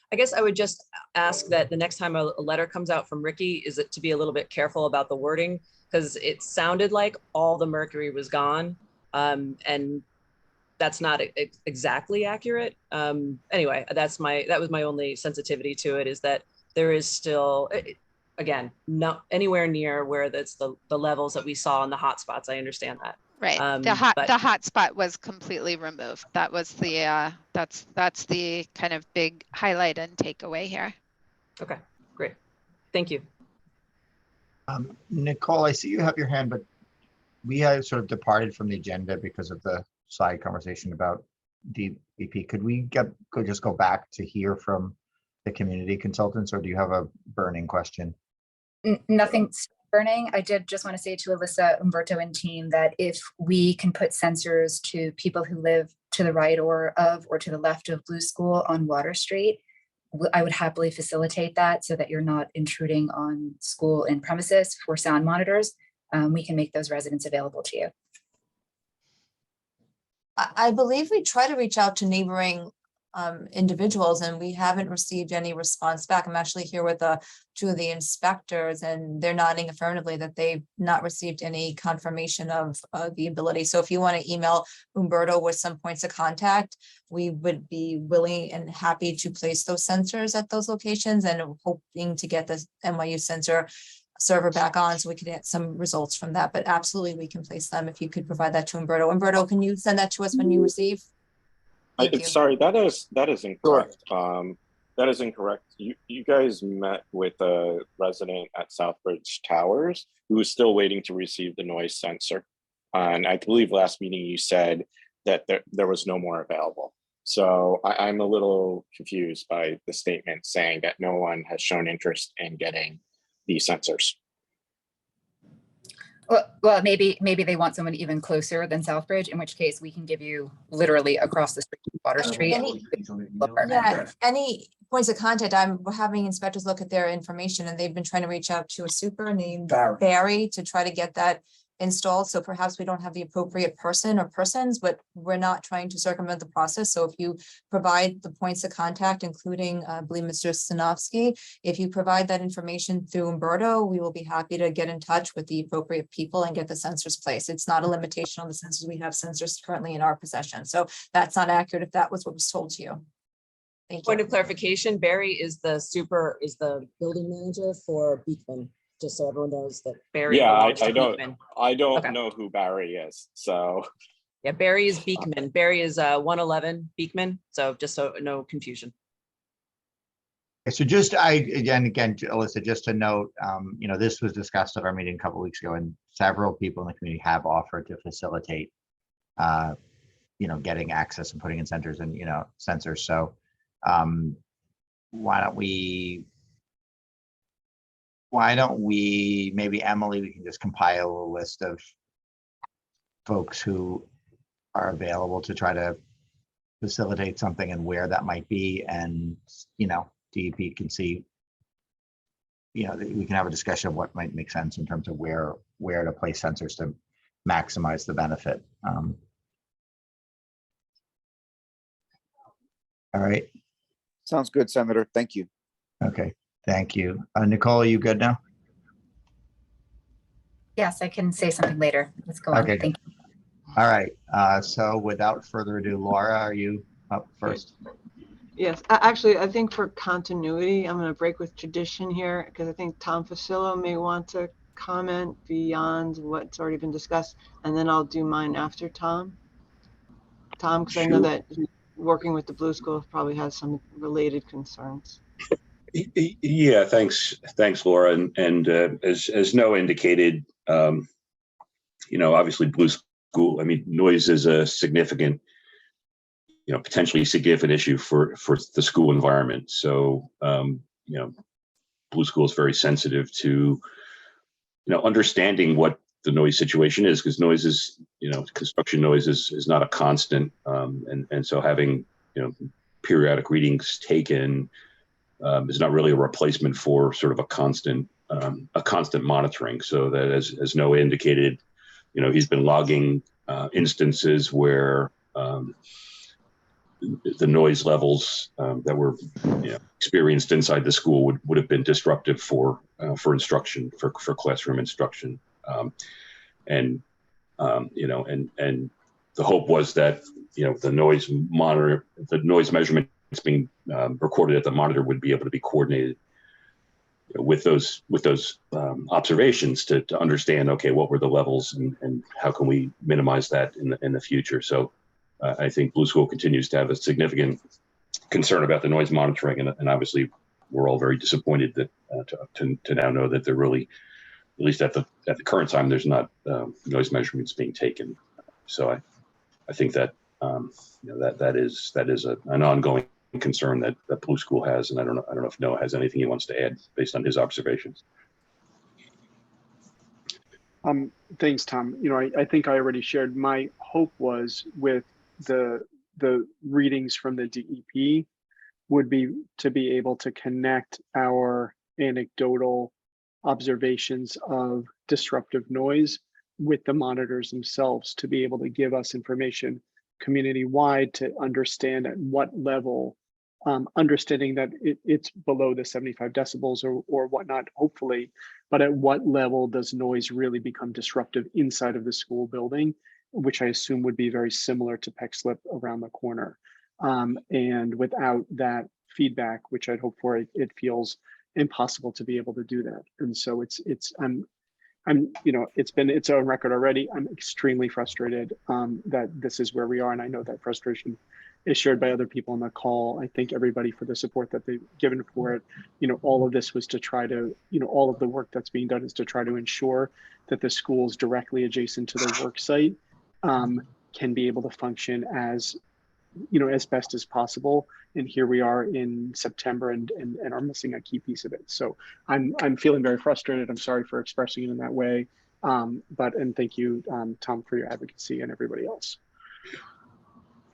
I guess I would just ask that the next time a letter comes out from Ricky, is it to be a little bit careful about the wording, because it sounded like all the mercury was gone, and that's not exactly accurate. Anyway, that was my only sensitivity to it, is that there is still, again, not anywhere near where that's the levels that we saw in the hotspots. I understand that. Right. The hotspot was completely removed. That was the that's the kind of big highlight and takeaway here. Okay, great. Thank you. Nicole, I see you have your hand, but we have sort of departed from the agenda because of the side conversation about DEP. Could we just go back to hear from the community consultants, or do you have a burning question? Nothing's burning. I did just want to say to Alyssa, Umberto, and team that if we can put sensors to people who live to the right or to the left of Blue School on Water Street, I would happily facilitate that so that you're not intruding on school and premises for sound monitors. We can make those residents available to you. I believe we try to reach out to neighboring individuals, and we haven't received any response back. I'm actually here with two of the inspectors, and they're nodding affirmatively that they've not received any confirmation of the ability. So if you want to email Umberto with some points of contact, we would be willing and happy to place those sensors at those locations, and hoping to get the NYU sensor server back on so we could get some results from that. But absolutely, we can place them if you could provide that to Umberto. Umberto, can you send that to us when you receive? Thank you. Sorry, that is incorrect. That is incorrect. You guys met with a resident at Southbridge Towers who is still waiting to receive the noise sensor. And I believe last meeting you said that there was no more available. So I'm a little confused by the statement saying that no one has shown interest in getting these sensors. Well, maybe they want someone even closer than Southbridge, in which case we can give you literally across the street, Water Street. Any points of contact, we're having inspectors look at their information, and they've been trying to reach out to a super named Barry to try to get that installed. So perhaps we don't have the appropriate person or persons, but we're not trying to circumvent the process. So if you provide the points of contact, including, I believe, Mr. Stanovsky, if you provide that information through Umberto, we will be happy to get in touch with the appropriate people and get the sensors placed. It's not a limitation on the sensors. We have sensors currently in our possession. So that's not accurate if that was what was told to you. Thank you. Point of clarification, Barry is the building manager for Beekman. Just so everyone knows that Barry. Yeah, I don't Okay. know who Barry is. So Yeah, Barry is Beekman. Barry is 111 Beekman. So just so no confusion. So just again, Alyssa, just to note, this was discussed at our meeting a couple of weeks ago, and several people in the community have offered to facilitate, getting access and putting in sensors and, sensors. So why don't we, maybe Emily, we can just compile a list of folks who are available to try to facilitate something and where that might be. And, DEP can see, we can have a discussion of what might make sense in terms of where to place sensors to maximize the benefit. All right. Sounds good, Senator. Thank you. Okay. Thank you. Nicole, are you good now? Yes, I can say something later. Let's go on. Okay. Thank you. All right. So without further ado, Laura, are you up first? Yes, actually, I think for continuity, I'm going to break with tradition here because I think Tom Facillo may want to comment beyond what's already been discussed, and then I'll do mine after Tom. Tom, because I know that working with the Blue School probably has some related concerns. Yeah, thanks, Laura. And as Noah indicated, obviously Blue School, noise is a significant, potentially significant issue for the school environment. So, Blue School is very sensitive to, understanding what the noise situation is, because noise is, construction noise is not a constant. And so having, periodic readings taken is not really a replacement for sort of a constant monitoring. So that as Noah indicated, he's been logging instances where the noise levels that were experienced inside the school would have been disruptive for instruction, for classroom instruction. And the hope was that the noise measurements being recorded at the monitor would be able to be coordinated with those observations to understand, okay, what were the levels and how can we minimize that in the future. So I think Blue School continues to have a significant concern about the noise monitoring, and obviously we're all very disappointed that to now know that they're really, at least at the current time, there's not noise measurements being taken. So I think that that is an ongoing concern that Blue School has, and I don't know if Noah has anything he wants to add based on his observations. Thanks, Tom. I think I already shared my hope was with the readings from the DEP would be to be able to connect our anecdotal observations of disruptive noise with the monitors themselves to be able to give us information community-wide to understand at what level, understanding that it's below the 75 decibels or whatnot, hopefully, but at what level does noise really become disruptive inside of the school building, which I assume would be very similar to Peck Slip around the corner. And without that feedback, which I'd hope for, it feels impossible to be able to do that. And so I'm, you know, it's on record already. I'm extremely frustrated that this is where we are. And I know that frustration is shared by other people on the call. I thank everybody for the support that they've given for it. You know, all of this was to try to, you know, all of the work that's being done is to try to ensure that the schools directly adjacent to the work site can be able to function as, you know, as best as possible. And here we are in September and are missing a key piece of it. So I'm feeling very frustrated. I'm sorry for expressing it in that way. And thank you, Tom, for your advocacy and everybody else.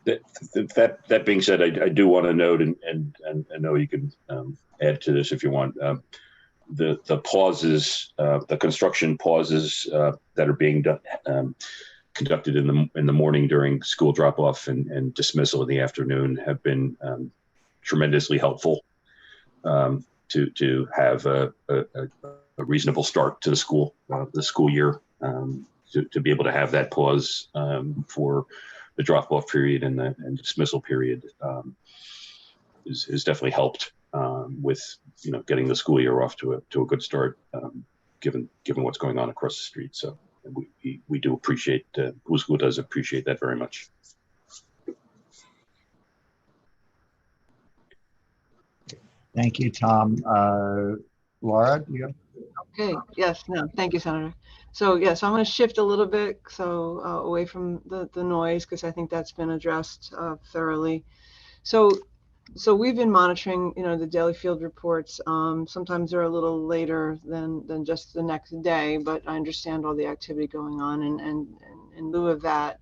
That being said, I do want to note, and I know you can add to this if you want, the pauses, the construction pauses that are being done, conducted in the morning during school drop-off and dismissal in the afternoon have been tremendously helpful to have a reasonable start to the school year, to be able to have that pause for the drop-off period and dismissal period is definitely helped with, you know, getting the school year off to a good start, given what's going on across the street. So we do appreciate, Blue School does appreciate that very much. Thank you, Tom. Laura, you go. Okay, yes, no, thank you, Senator. So yes, I'm going to shift a little bit away from the noise, because I think that's been addressed thoroughly. So we've been monitoring, you know, the daily field reports. Sometimes they're a little later than just the next day, but I understand all the activity going on. And in lieu of that,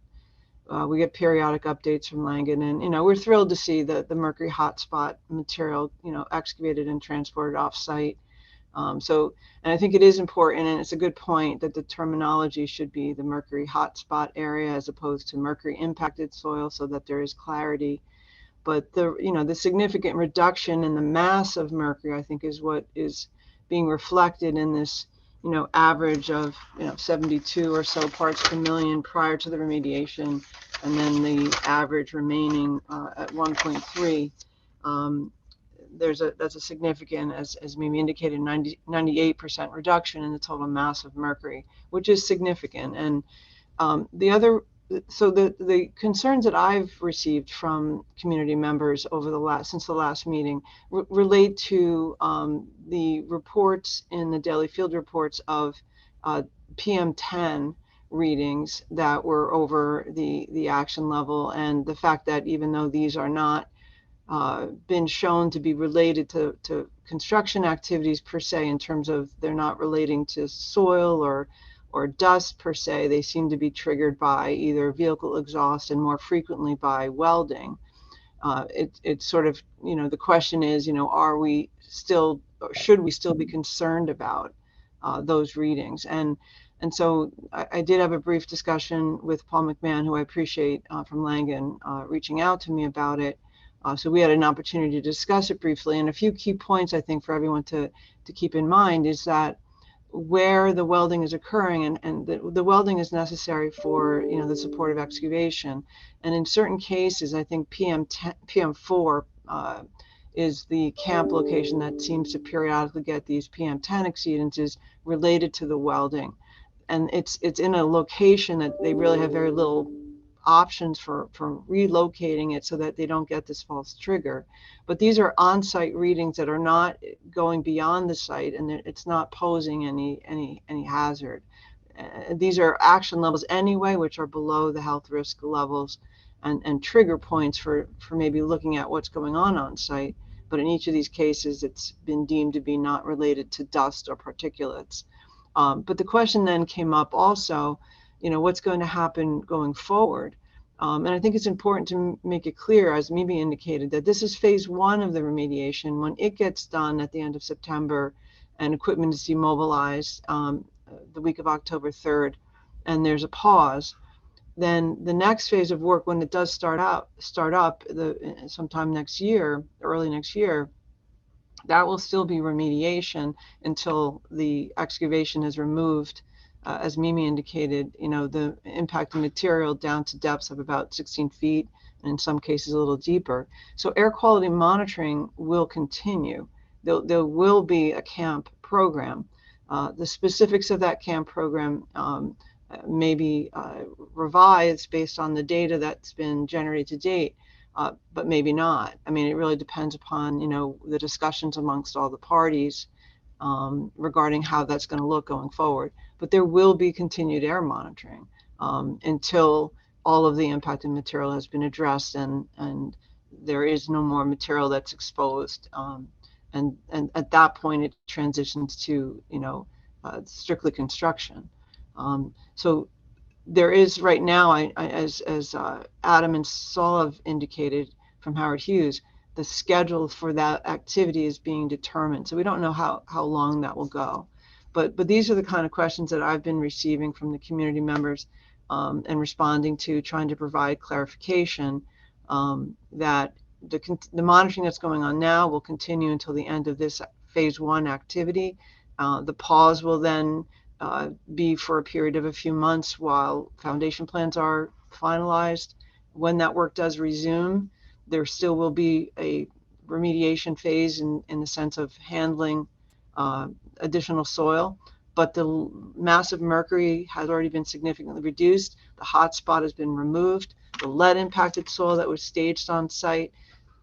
we get periodic updates from Langan, and, you know, we're thrilled to see the mercury hotspot material, you know, excavated and transported off site. And I think it is important, and it's a good point, that the terminology should be the mercury hotspot area as opposed to mercury impacted soil, so that there is clarity. But the significant reduction in the mass of mercury, I think, is what is being reflected in this, you know, average of, you know, 72 or so parts per million prior to the remediation, and then the average remaining at 1.3. That's a significant, as Mimi indicated, 98% reduction in the total mass of mercury, which is significant. And the concerns that I've received from community members since the last meeting relate to the reports in the daily field reports of PM10 readings that were over the action level, and the fact that even though these are not been shown to be related to construction activities per se, in terms of they're not relating to soil or dust per se, they seem to be triggered by either vehicle exhaust and more frequently by welding. It's sort of, you know, the question is, you know, should we still be concerned about those readings? And so I did have a brief discussion with Paul McMahon, who I appreciate, from Langan, reaching out to me about it. So we had an opportunity to discuss it briefly, and a few key points I think for everyone to keep in mind is that where the welding is occurring, and the welding is necessary for, you know, the support of excavation, and in certain cases I think PM4 is the camp location that seems to periodically get these PM10 exceedances related to the welding, and it's in a location that they really have very little options for relocating it so that they don't get this false trigger. But these are on-site readings that are not going beyond the site, and it's not posing any hazard. These are action levels anyway, which are below the health risk levels and trigger points for maybe looking at what's going on site. But in each of these cases, it's been deemed to be not related to dust or particulates. But the question then came up also, you know, what's going to happen going forward? And I think it's important to make it clear, as Mimi indicated, that this is phase one of the remediation. When it gets done at the end of September and equipment is demobilized the week of October 3rd, and there's a pause, then the next phase of work, when it does start up sometime next year, early next year, that will still be remediation until the excavation is removed. As Mimi indicated, the impacted material down to depths of about 16 feet, and in some cases a little deeper. So air quality monitoring will continue. There will be a camp program. The specifics of that camp program may be revised based on the data that's been generated to date, but maybe not. I mean, it really depends upon, the discussions amongst all the parties regarding how that's going to look going forward. But there will be continued air monitoring until all of the impacted material has been addressed and there is no more material that's exposed. And at that point, it transitions to, strictly construction. So there is right now, as Adam and Saul have indicated from Howard Hughes, the schedule for that activity is being determined. So we don't know how long that will go. But these are the kind of questions that I've been receiving from the community members and responding to, trying to provide clarification that the monitoring that's going on now will continue until the end of this phase 1 activity. The pause will then be for a period of a few months while foundation plans are finalized. When that work does resume, there still will be a remediation phase in the sense of handling additional soil, but the massive mercury has already been significantly reduced. The hot spot has been removed. The lead impacted soil that was staged on site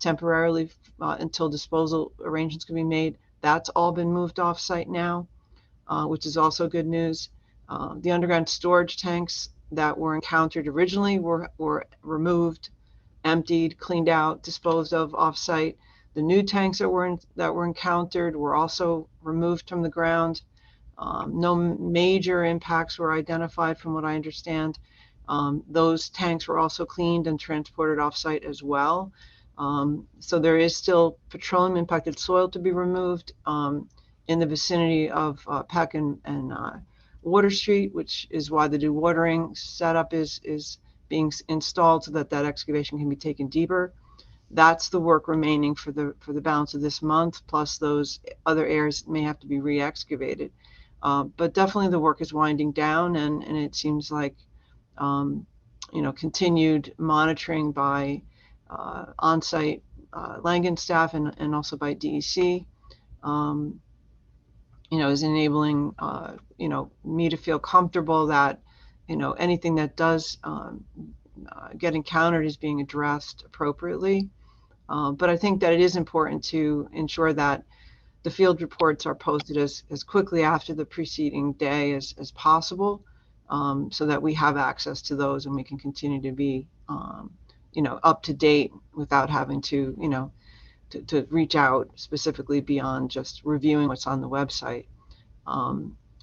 temporarily until disposal arrangements can be made, that's all been moved off site now, which is also good news. The underground storage tanks that were encountered originally were removed, emptied, cleaned out, disposed of off-site. The new tanks that were encountered were also removed from the ground. No major impacts were identified from what I understand. Those tanks were also cleaned and transported off-site as well. So there is still petroleum impacted soil to be removed in the vicinity of Peck and Water Street, which is why the dewatering setup is being installed so that excavation can be taken deeper. That's the work remaining for the balance of this month, plus those other areas may have to be re-excavated. But definitely the work is winding down, and it seems like continued monitoring by on-site Langan staff and also by DEC is enabling me to feel comfortable that anything that does get encountered is being addressed appropriately. But I think that it is important to ensure that the field reports are posted as quickly after the preceding day as possible, so that we have access to those and we can continue to be up to date without having to to reach out specifically beyond just reviewing what's on the website.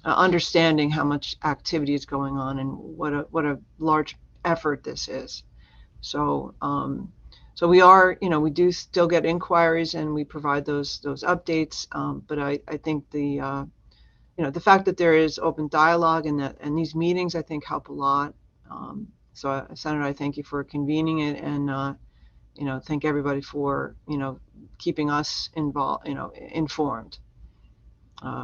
Understanding how much activity is going on and what a large effort this is. So so we are, we do still get inquiries and we provide those updates. But I think the the fact that there is open dialogue and these meetings, I think, help a lot. So Senator, I thank you for convening it, and thank everybody for keeping us involved, informed.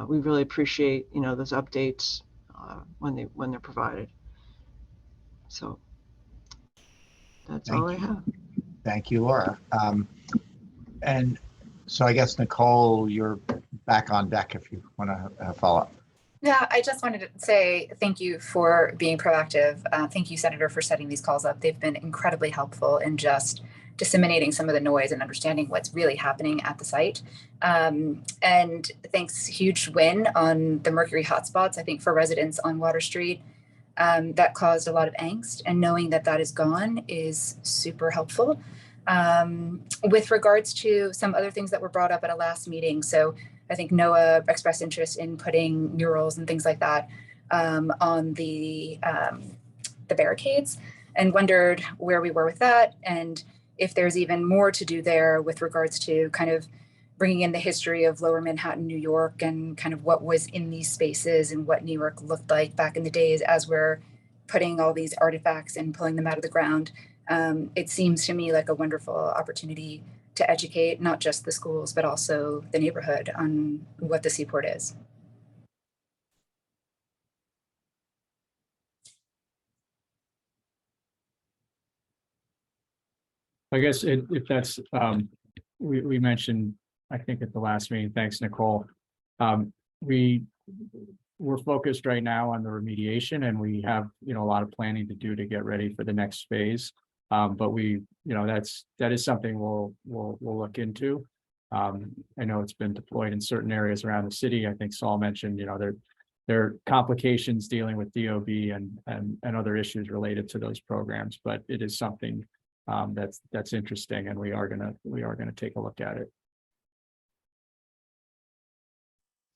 We really appreciate those updates when they're provided. So that's all I have. Thank you, Laura. And so I guess, Nicole, you're back on deck if you want to follow up. Yeah, I just wanted to say thank you for being proactive. Thank you, Senator, for setting these calls up. They've been incredibly helpful in just disseminating some of the noise and understanding what's really happening at the site. And thanks, huge win on the mercury hotspots, I think, for residents on Water Street. That caused a lot of angst, and knowing that that is gone is super helpful. With regards to some other things that were brought up at a last meeting, so I think Noah expressed interest in putting murals and things like that on the barricades, and wondered where we were with that, and if there's even more to do there with regards to kind of bringing in the history of Lower Manhattan, New York, and kind of what was in these spaces and what New York looked like back in the days as we're putting all these artifacts and pulling them out of the ground. It seems to me like a wonderful opportunity to educate not just the schools, but also the neighborhood on what the seaport is. I guess if that's, we mentioned, I think at the last meeting, thanks, Nicole. We're focused right now on the remediation, and we have, a lot of planning to do to get ready for the next phase. But that is something we'll look into. I know it's been deployed in certain areas around the city. I think Saul mentioned, there are complications dealing with DOB and other issues related to those programs, but it is something that's interesting, and we are gonna take a look at it.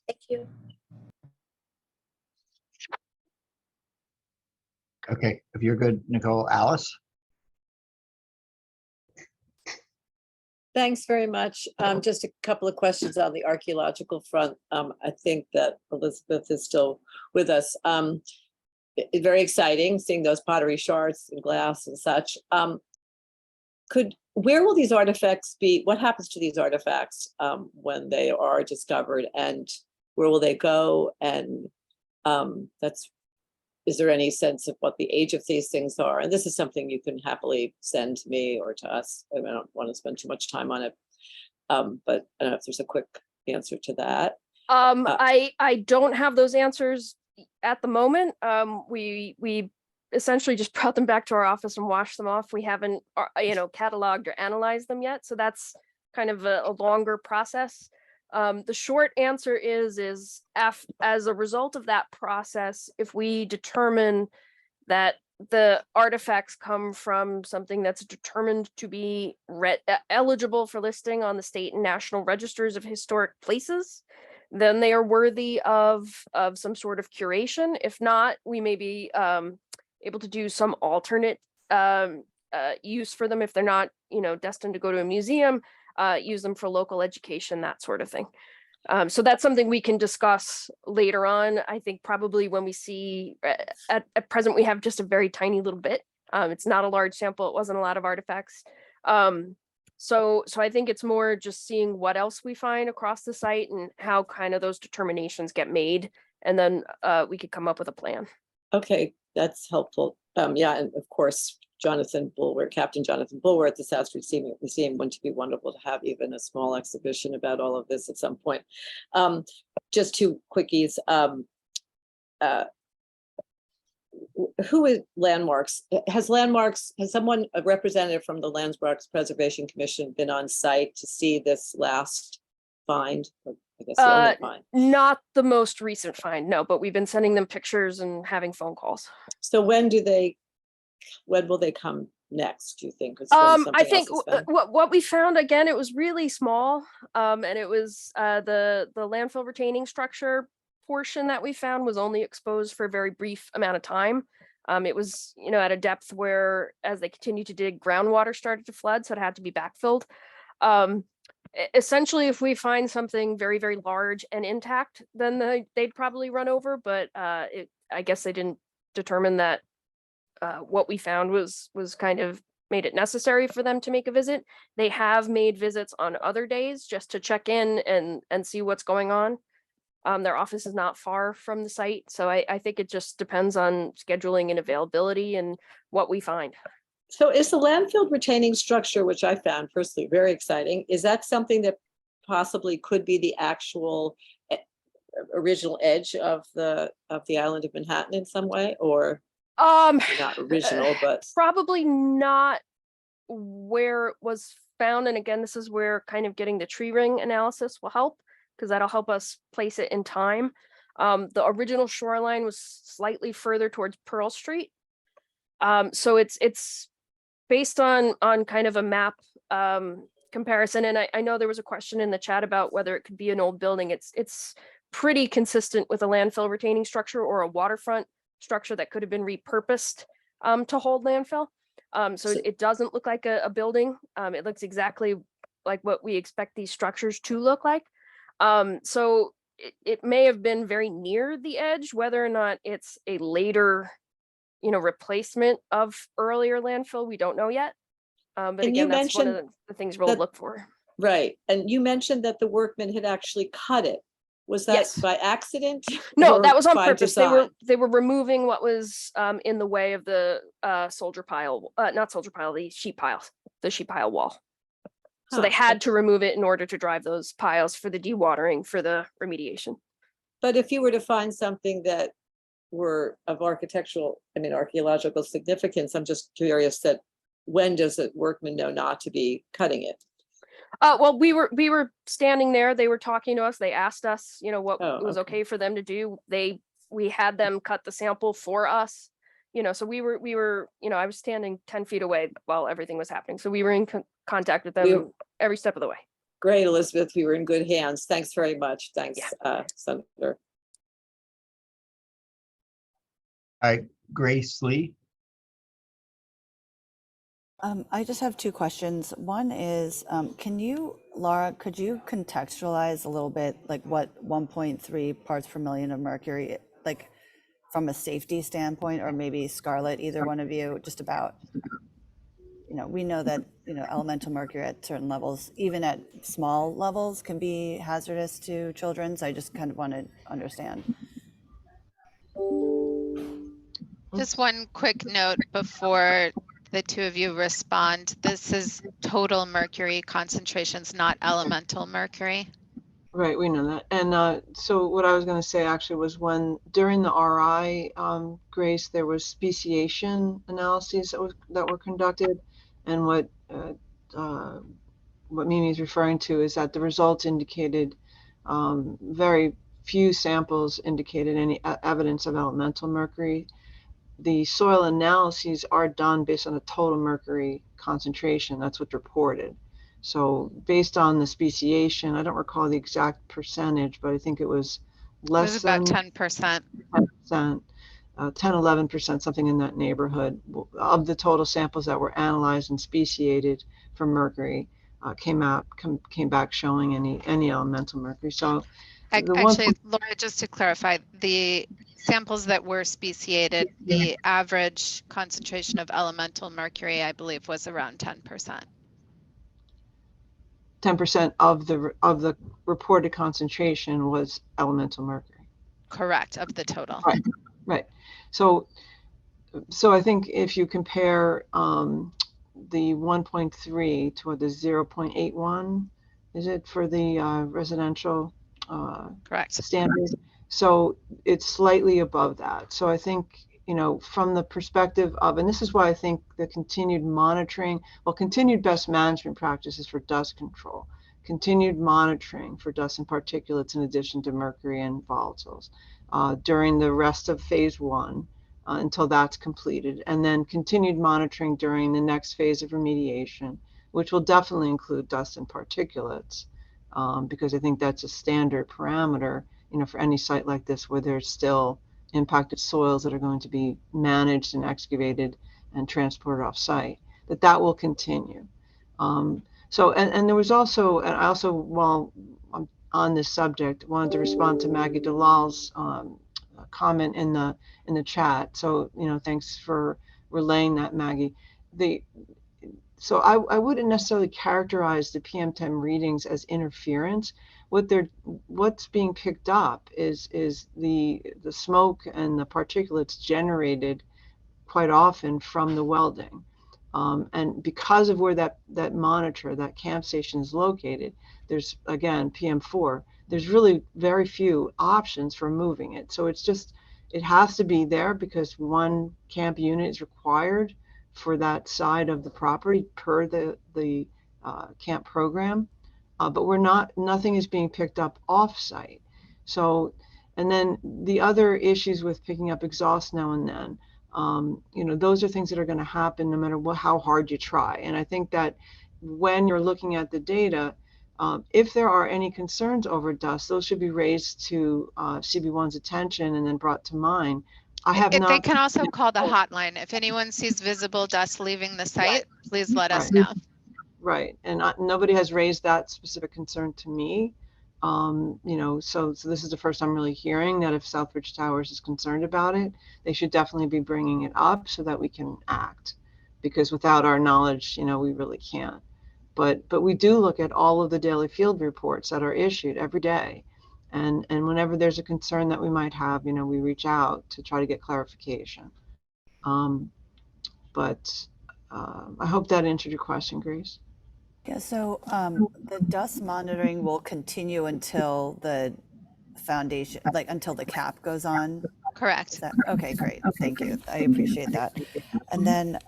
Thank you. Okay, if you're good, Nicole. Alice? Thanks very much. Just a couple of questions on the archaeological front. I think that Elizabeth is still with us. Very exciting seeing those pottery shards and glass and such. Where will these artifacts be? What happens to these artifacts when they are discovered, and where will they go? And is there any sense of what the age of these things are? And this is something you can happily send to me or to us. I don't want to spend too much time on it, but I don't know if there's a quick answer to that. I don't have those answers at the moment. We essentially just brought them back to our office and washed them off. We haven't, cataloged or analyzed them yet. So that's kind of a longer process. The short answer is as a result of that process, if we determine that the artifacts come from something that's determined to be eligible for listing on the state and national registers of historic places, then they are worthy of some sort of curation. If not, we may be able to do some alternate use for them if they're not, destined to go to a museum. Use them for local education, that sort of thing. So that's something we can discuss later on. I think probably when we see, at present, we have just a very tiny little bit. It's not a large sample. It wasn't a lot of artifacts. So I think it's more just seeing what else we find across the site and how kind of those determinations get made. And then we could come up with a plan. Okay, that's helpful. Yeah, and of course, Captain Jonathan Bulwer at the South Street Museum. Wouldn't it be wonderful to have even a small exhibition about all of this at some point? Just two quickies. Who is Landmarks? Has someone, a representative from the Landmarks Preservation Commission, been on site to see this last find? I guess the only find. Not the most recent find, no, but we've been sending them pictures and having phone calls. So when will they come next, do you think? I think what we found, again, it was really small, and it was the landfill retaining structure portion that we found was only exposed for a very brief amount of time. It was, at a depth where, as they continued to dig, groundwater started to flood, so it had to be backfilled. Essentially, if we find something very, very large and intact, then they'd probably run over, but I guess they didn't determine that what we found was kind of made it necessary for them to make a visit. They have made visits on other days just to check in and see what's going on. Their office is not far from the site, so I think it just depends on scheduling and availability and what we find. So is the landfill retaining structure, which I found personally very exciting, is that something that possibly could be the actual original edge of the island of Manhattan in some way, or not original, but probably not where it was found? And again, this is where kind of getting the tree ring analysis will help, because that'll help us place it in time. The original shoreline was slightly further towards Pearl Street. So it's based on kind of a map comparison. And I know there was a question in the chat about whether it could be an old building. It's pretty consistent with a landfill retaining structure or a waterfront structure that could have been repurposed to hold landfill. So it doesn't look like a building. It looks exactly like what we expect these structures to look like. So it may have been very near the edge. Whether or not it's a later replacement of earlier landfill. We don't know yet. But And you again, that's one of mentioned the things we'll that- look for. Right. And you mentioned that the workmen had actually cut it. Was that Yes. by accident? No, or that was on by purpose. design? They were removing what was in the way of the soldier pile, not soldier pile, the sheet pile wall. So they Huh. had to remove it in order to drive those piles for the dewatering, for the remediation. But if you were to find something that were of archaeological significance, I'm just curious that when does a workman know not to be cutting it? Well, we were standing there. They were talking to us. They asked us, what Oh, it was okay. okay for them to do. We had them cut the sample for us. So we were, I was standing 10 feet away while everything was happening. So we were in contact with them every step of the way. Great, Elizabeth, we were in good hands. Thanks very much. Thanks, Senator. All right, Grace Lee. I just have two questions. One is, Laura, could you contextualize a little bit like what 1.3 parts per million of mercury, like from a safety standpoint, or maybe Scarlett, either one of you, just about, we know that, elemental mercury at certain levels, even at small levels, can be hazardous to children. So I just kind of want to understand. Just one quick note before the two of you respond. This is total mercury concentrations, not elemental mercury. Right, we know that. And so what I was going to say actually was during the RI, Grace, there was speciation analyses that were conducted, and what Mimi is referring to is that the results indicated very few samples indicated any evidence of elemental mercury. The soil analyses are done based on the total mercury concentration. That's what's reported. So based on the speciation, I don't recall the exact percentage, but I think it was less It was than about 10%. 10%, 11%, something in that neighborhood of the total samples that were analyzed and speciated for mercury came back showing any elemental mercury. So actually, Laura, just to clarify, the samples that were speciated, the average concentration of elemental mercury, I believe, was around 10%. 10% of the reported concentration was elemental mercury. Correct, of the total. Right. So I think if you compare the 1.3 to the 0.81, is it for the residential correct standard? So it's slightly above that. So I think, from the perspective of, and this is why I think the continued monitoring, continued best management practices for dust control, continued monitoring for dust and particulates in addition to mercury and volatiles during the rest of phase 1 until that's completed, and then continued monitoring during the next phase of remediation, which will definitely include dust and particulates, because I think that's a standard parameter, for any site like this where there's still impacted soils that are going to be managed and excavated and transported off site, that will continue. So, and there was also, and I also, while I'm on this subject, wanted to respond to Maggie Delal's comment in the chat. So, thanks for relaying that, Maggie. So I wouldn't necessarily characterize the PM10 readings as interference. What's being picked up is the smoke and the particulates generated quite often from the welding. And because of where that monitor, that camp station is located, there's, again, PM4, there's really very few options for moving it. So it has to be there because one camp unit is required for that side of the property per the camp program. But nothing is being picked up off site. So, and then the other issues with picking up exhaust now and then, those are things that are going to happen no matter how hard you try. And I think that when you're looking at the data, if there are any concerns over dust, those should be raised to CB1's attention and then brought to mine. They can also call the hotline. If anyone sees visible dust leaving the site, please let us know. Right. And nobody has raised that specific concern to me. So this is the first I'm really hearing that if Southbridge Towers is concerned about it, they should definitely be bringing it up so that we can act. Because without our knowledge, we really can't. But we do look at all of the daily field reports that are issued every day. And whenever there's a concern that we might have, we reach out to try to get clarification. But I hope that answered your question, Grace. Yeah, so the dust monitoring will continue until the foundation, like until the cap goes on? Correct. Okay, great. Thank you. I appreciate that. And then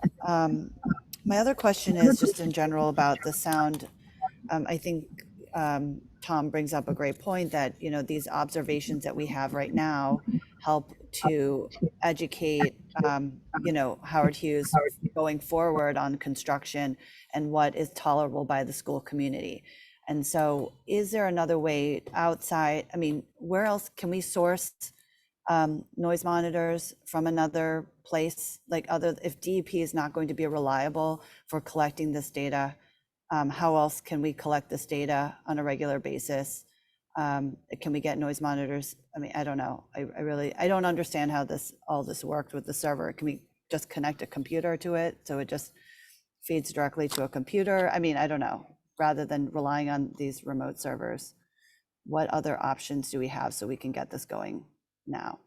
my other question is just in general about the sound. I think Tom brings up a great point that, these observations that we have right now help to educate, Howard Hughes going forward on construction and what is tolerable by the school community. And so is there another way outside? I mean, where else can we source noise monitors from another place? Like if DEP is not going to be reliable for collecting this data, how else can we collect this data on a regular basis? Can we get noise monitors? I mean, I don't know. I don't understand how all this worked with the server. Can we just connect a computer to it so it just feeds directly to a computer? I mean, I don't know. Rather than relying on these remote servers, what other options do we have so we can get this going now?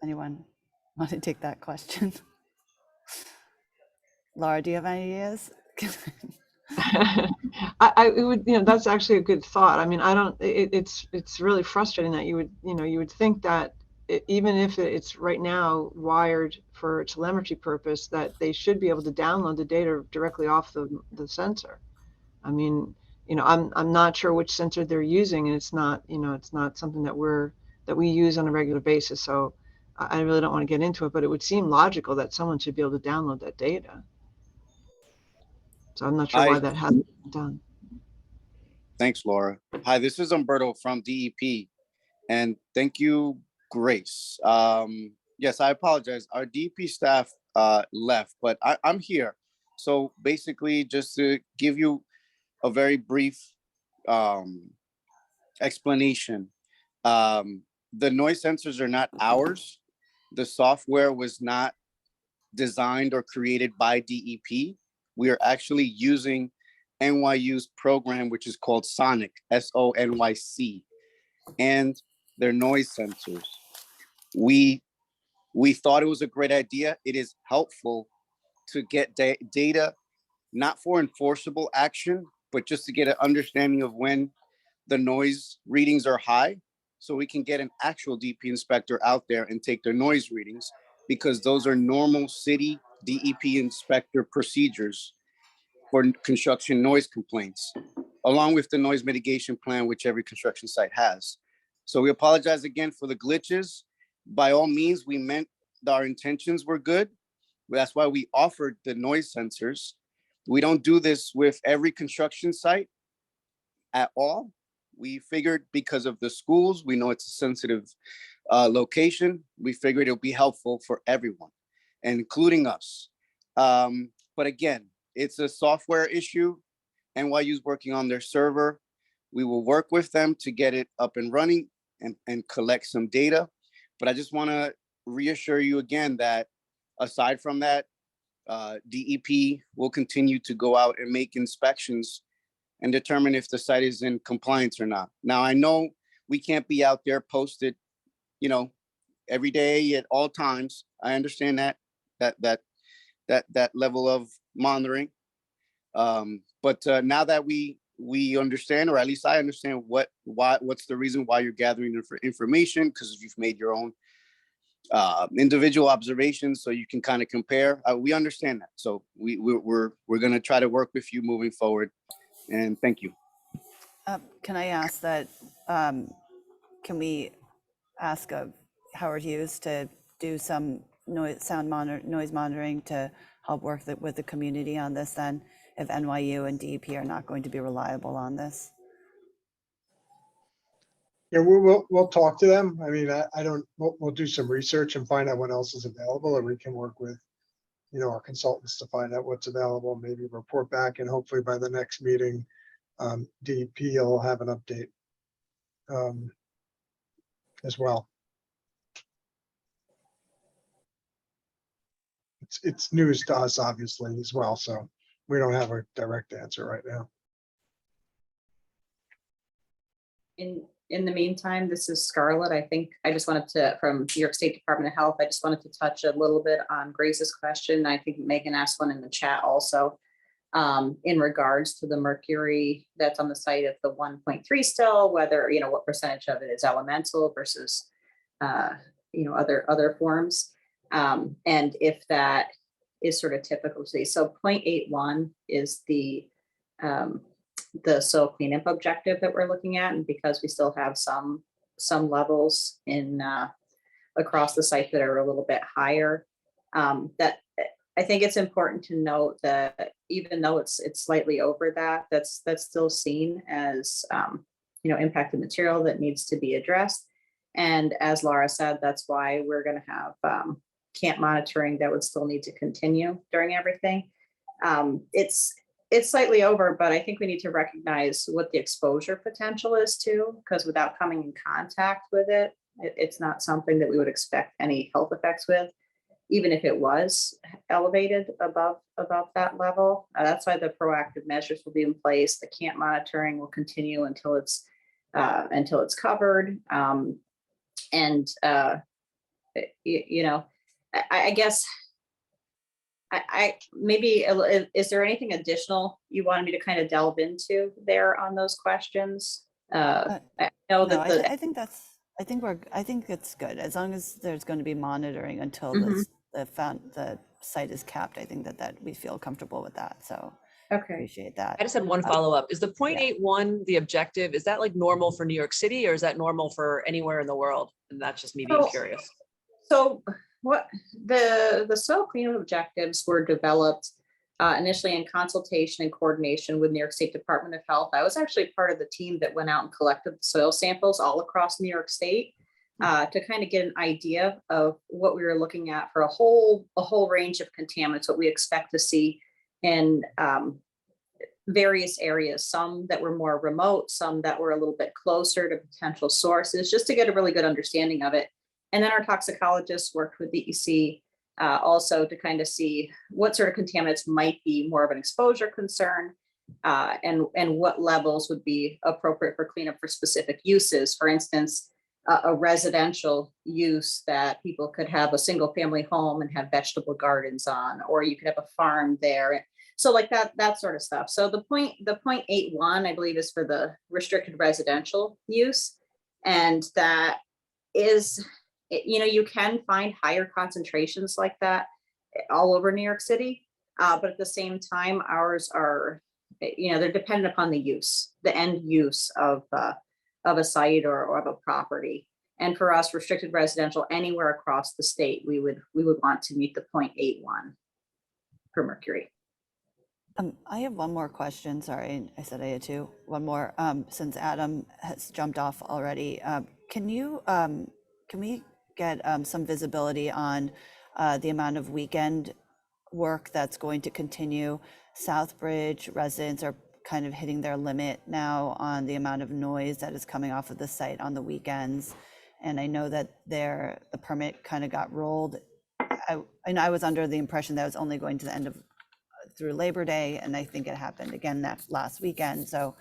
Anyone want to take that question? Laura, do you have any ideas? It would, that's actually a good thought. I mean, it's really frustrating that you would think that even if it's right now wired for telemetry purpose, that they should be able to download the data directly off the sensor. I mean, I'm not sure which sensor they're using, and it's not something that we use on a regular basis. So I really don't want to get into it, but it would seem logical that someone should be able to download that data. So I'm not sure why that hasn't been done. Thanks, Laura. Hi, this is Umberto from DEP, and thank you, Grace. Yes, I apologize. Our DEP staff left, but I'm here. So basically, just to give you a very brief explanation, the noise sensors are not ours. The software was not designed or created by DEP. We are actually using NYU's program, which is called Sonic, SONYC, and their noise sensors. We thought it was a great idea. It is helpful to get data, not for enforceable action, but just to get an understanding of when the noise readings are high, so we can get an actual DEP inspector out there and take their noise readings, because those are normal city DEP inspector procedures for construction noise complaints, along with the noise mitigation plan, which every construction site has. So we apologize again for the glitches. By all means, we meant our intentions were good. That's why we offered the noise sensors. We don't do this with every construction site at all. We figured because of the schools, we know it's a sensitive location. We figured it'll be helpful for everyone, including us. But again, it's a software issue. NYU's working on their server. We will work with them to get it up and running and collect some data. But I just want to reassure you again that aside from that, DEP will continue to go out and make inspections and determine if the site is in compliance or not. Now, I know we can't be out there posted, every day at all times. I understand that level of monitoring. But now that we understand, or at least I understand what's the reason why you're gathering information, because you've made your own individual observations, so you can kind of compare. We understand that, so we're going to try to work with you moving forward. And thank you. Can I ask that? Can we ask Howard Hughes to do some noise monitoring to help work with the community on this? Then, if NYU and DEP are not going to be reliable on this. Yeah, we'll talk to them. I mean, I don't, we'll do some research and find out what else is available, or we can work with, our consultants to find out what's available, maybe report back, and hopefully by the next meeting, DEP will have an update as well. It's news to us, obviously, as well, so we don't have a direct answer right now. In the meantime, this is Scarlett. I think I just wanted to, from New York State Department of Health, I just wanted to touch a little bit on Grace's question. I think Megan asked one in the chat also, in regards to the mercury that's on the site of the 1.3 still, whether, what percentage of it is elemental versus, other forms. And if that is sort of typical to see. So 0.81 is the soil cleanup objective that we're looking at, and because we still have some levels in across the site that are a little bit higher, that I think it's important to note that even though it's slightly over that, that's still seen as impacted material that needs to be addressed. And as Laura said, that's why we're going to have camp monitoring that would still need to continue during everything. It's slightly over, but I think we need to recognize what the exposure potential is too, because without coming in contact with it, it's not something that we would expect any health effects with, even if it was elevated above that level. That's why the proactive measures will be in place. The camp monitoring will continue until it's covered. I guess I maybe, is there anything additional you wanted me to kind of delve into there on those questions? I know that No, I think it's good as long as there's going to be monitoring until the site is capped. I think that we feel comfortable with that. So okay, appreciate that. I just had one follow-up. Is the 0.81 the objective? Is that like normal for New York City, or is that normal for anywhere in the world? And that's just me being curious. So what the soil cleanup objectives were developed initially in consultation and coordination with New York State Department of Health. I was actually part of the team that went out and collected the soil samples all across New York State to kind of get an idea of what we were looking at for a whole range of contaminants, what we expect to see in various areas, some that were more remote, some that were a little bit closer to potential sources, just to get a really good understanding of it. And then our toxicologists worked with DEC also to kind of see what sort of contaminants might be more of an exposure concern and what levels would be appropriate for cleanup for specific uses. For instance, a residential use that people could have a single family home and have vegetable gardens on, or you could have a farm there. So like that sort of stuff. So the 0.81, I believe, is for the restricted residential use. And that is, you can find higher concentrations like that all over New York City. But at the same time, ours are, they're dependent upon the use, the end use of a site or of a property. And for us, restricted residential anywhere across the state, we would want to meet the 0.81 per mercury. I have one more question. Sorry, I said I had two. One more, since Adam has jumped off already. Can we get some visibility on the amount of weekend work that's going to continue? Southbridge residents are kind of hitting their limit now on the amount of noise that is coming off of the site on the weekends. And I know that the permit kind of got rolled. I was under the impression that it was only going to the end of through Labor Day, and I think it happened again that last weekend. So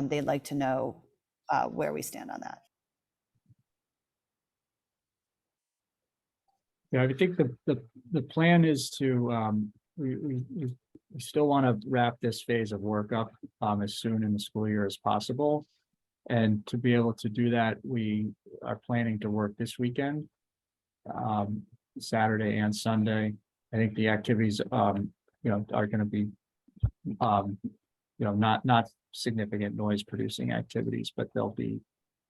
they'd like to know where we stand on that. Yeah, I think the plan is to we still want to wrap this phase of work up as soon in the school year as possible. And to be able to do that, we are planning to work this weekend, Saturday and Sunday. I think the activities are going to be not significant noise producing activities, but they'll be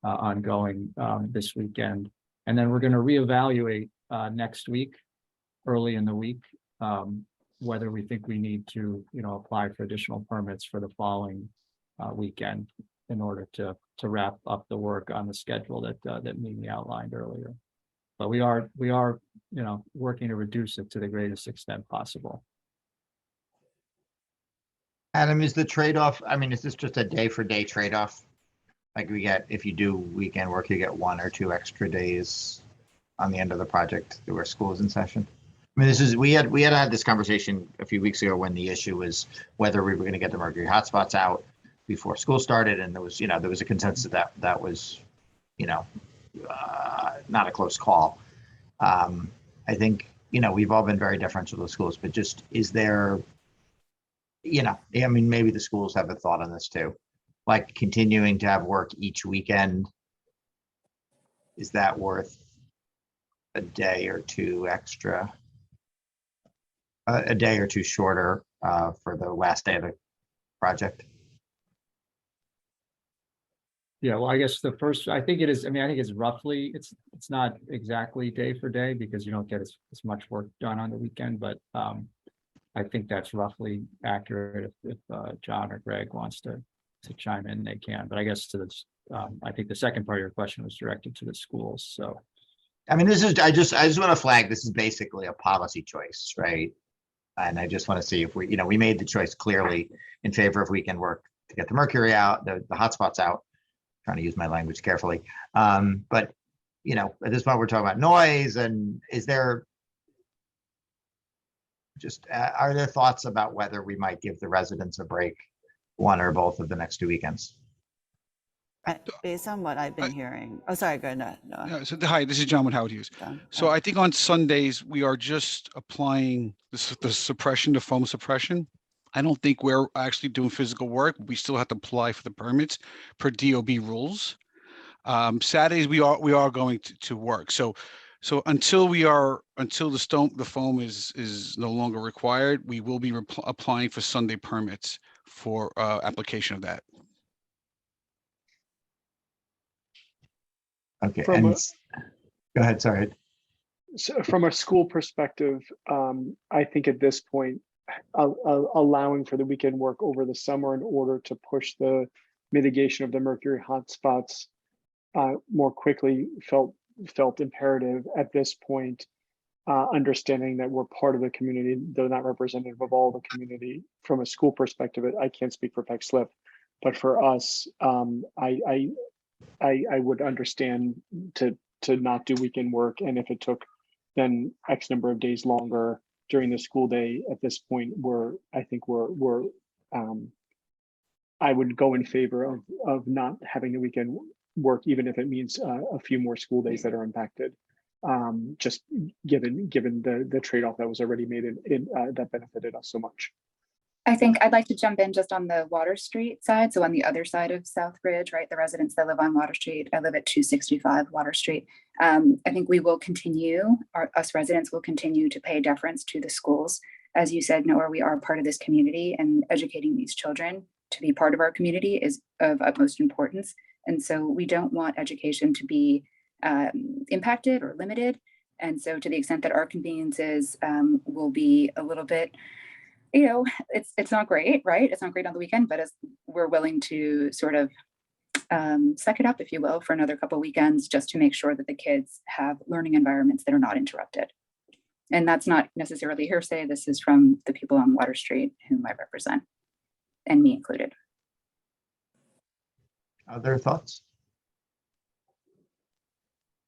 ongoing this weekend. And then we're going to reevaluate next week, early in the week, whether we think we need to apply for additional permits for the following weekend in order to to wrap up the work on the schedule that Mimi outlined earlier. But we are, working to reduce it to the greatest extent possible. Adam, is the trade-off, I mean, is this just a day for day trade-off? Like if you do weekend work, you get 1 or 2 extra days on the end of the project where school is in session? I mean, we had this conversation a few weeks ago when the issue was whether we were going to get the mercury hotspots out before school started, and there was a consensus that was, not a close call. I think, we've all been very deferential to the schools, but just is there, I mean, maybe the schools have a thought on this too, like continuing to have work each weekend. Is that worth a day or 2 extra? A day or 2 shorter for the last day of the project? Yeah, well, I guess I think it is, I think it's roughly, it's not exactly day for day because you don't get as much work done on the weekend, but I think that's roughly accurate. If John or Greg wants to chime in, they can, but I guess I think the second part of your question was directed to the schools, so. I mean, I just want to flag, this is basically a policy choice, right? And I just want to see if we made the choice clearly in favor of weekend work to get the mercury out, the hotspots out. Trying to use my language carefully. But, at this point we're talking about noise, and are there thoughts about whether we might give the residents a break 1 or both of the next 2 weekends? Based on what I've been hearing. Oh, sorry, go ahead. No. So, hi, this is John with Howard Hughes. So I think on Sundays, we are just applying the foam suppression. I don't think we're actually doing physical work. We still have to apply for the permits per DOB rules. Saturdays, we are going to work. So until the foam is no longer required, we will be applying for Sunday permits for application of that. Okay, go ahead, sorry. So from a school perspective, I think at this point, allowing for the weekend work over the summer in order to push the mitigation of the mercury hotspots more quickly felt imperative at this point, understanding that we're part of the community, though not representative of all the community. From a school perspective, I can't speak for Peck-Slip, but for us, I would understand to not do weekend work, and if it took then X number of days longer during the school day, at this point, I would go in favor of not having the weekend work, even if it means a few more school days that are impacted. Just given the trade-off that was already made that benefited us so much. I think I'd like to jump in just on the Water Street side. So on the other side of Southbridge, right? The residents that live on Water Street, I live at 265 Water Street. I think we will continue, us residents will continue to pay deference to the schools. As you said, Noah, we are part of this community, and educating these children to be part of our community is of utmost importance. And so we don't want education to be impacted or limited. And so to the extent that our conveniences will be a little bit, it's not great, right? It's not great on the weekend, but as we're willing to sort of suck it up, if you will, for another couple of weekends, just to make sure that the kids have learning environments that are not interrupted. And that's not necessarily hearsay. This is from the people on Water Street whom I represent, and me included. Other thoughts?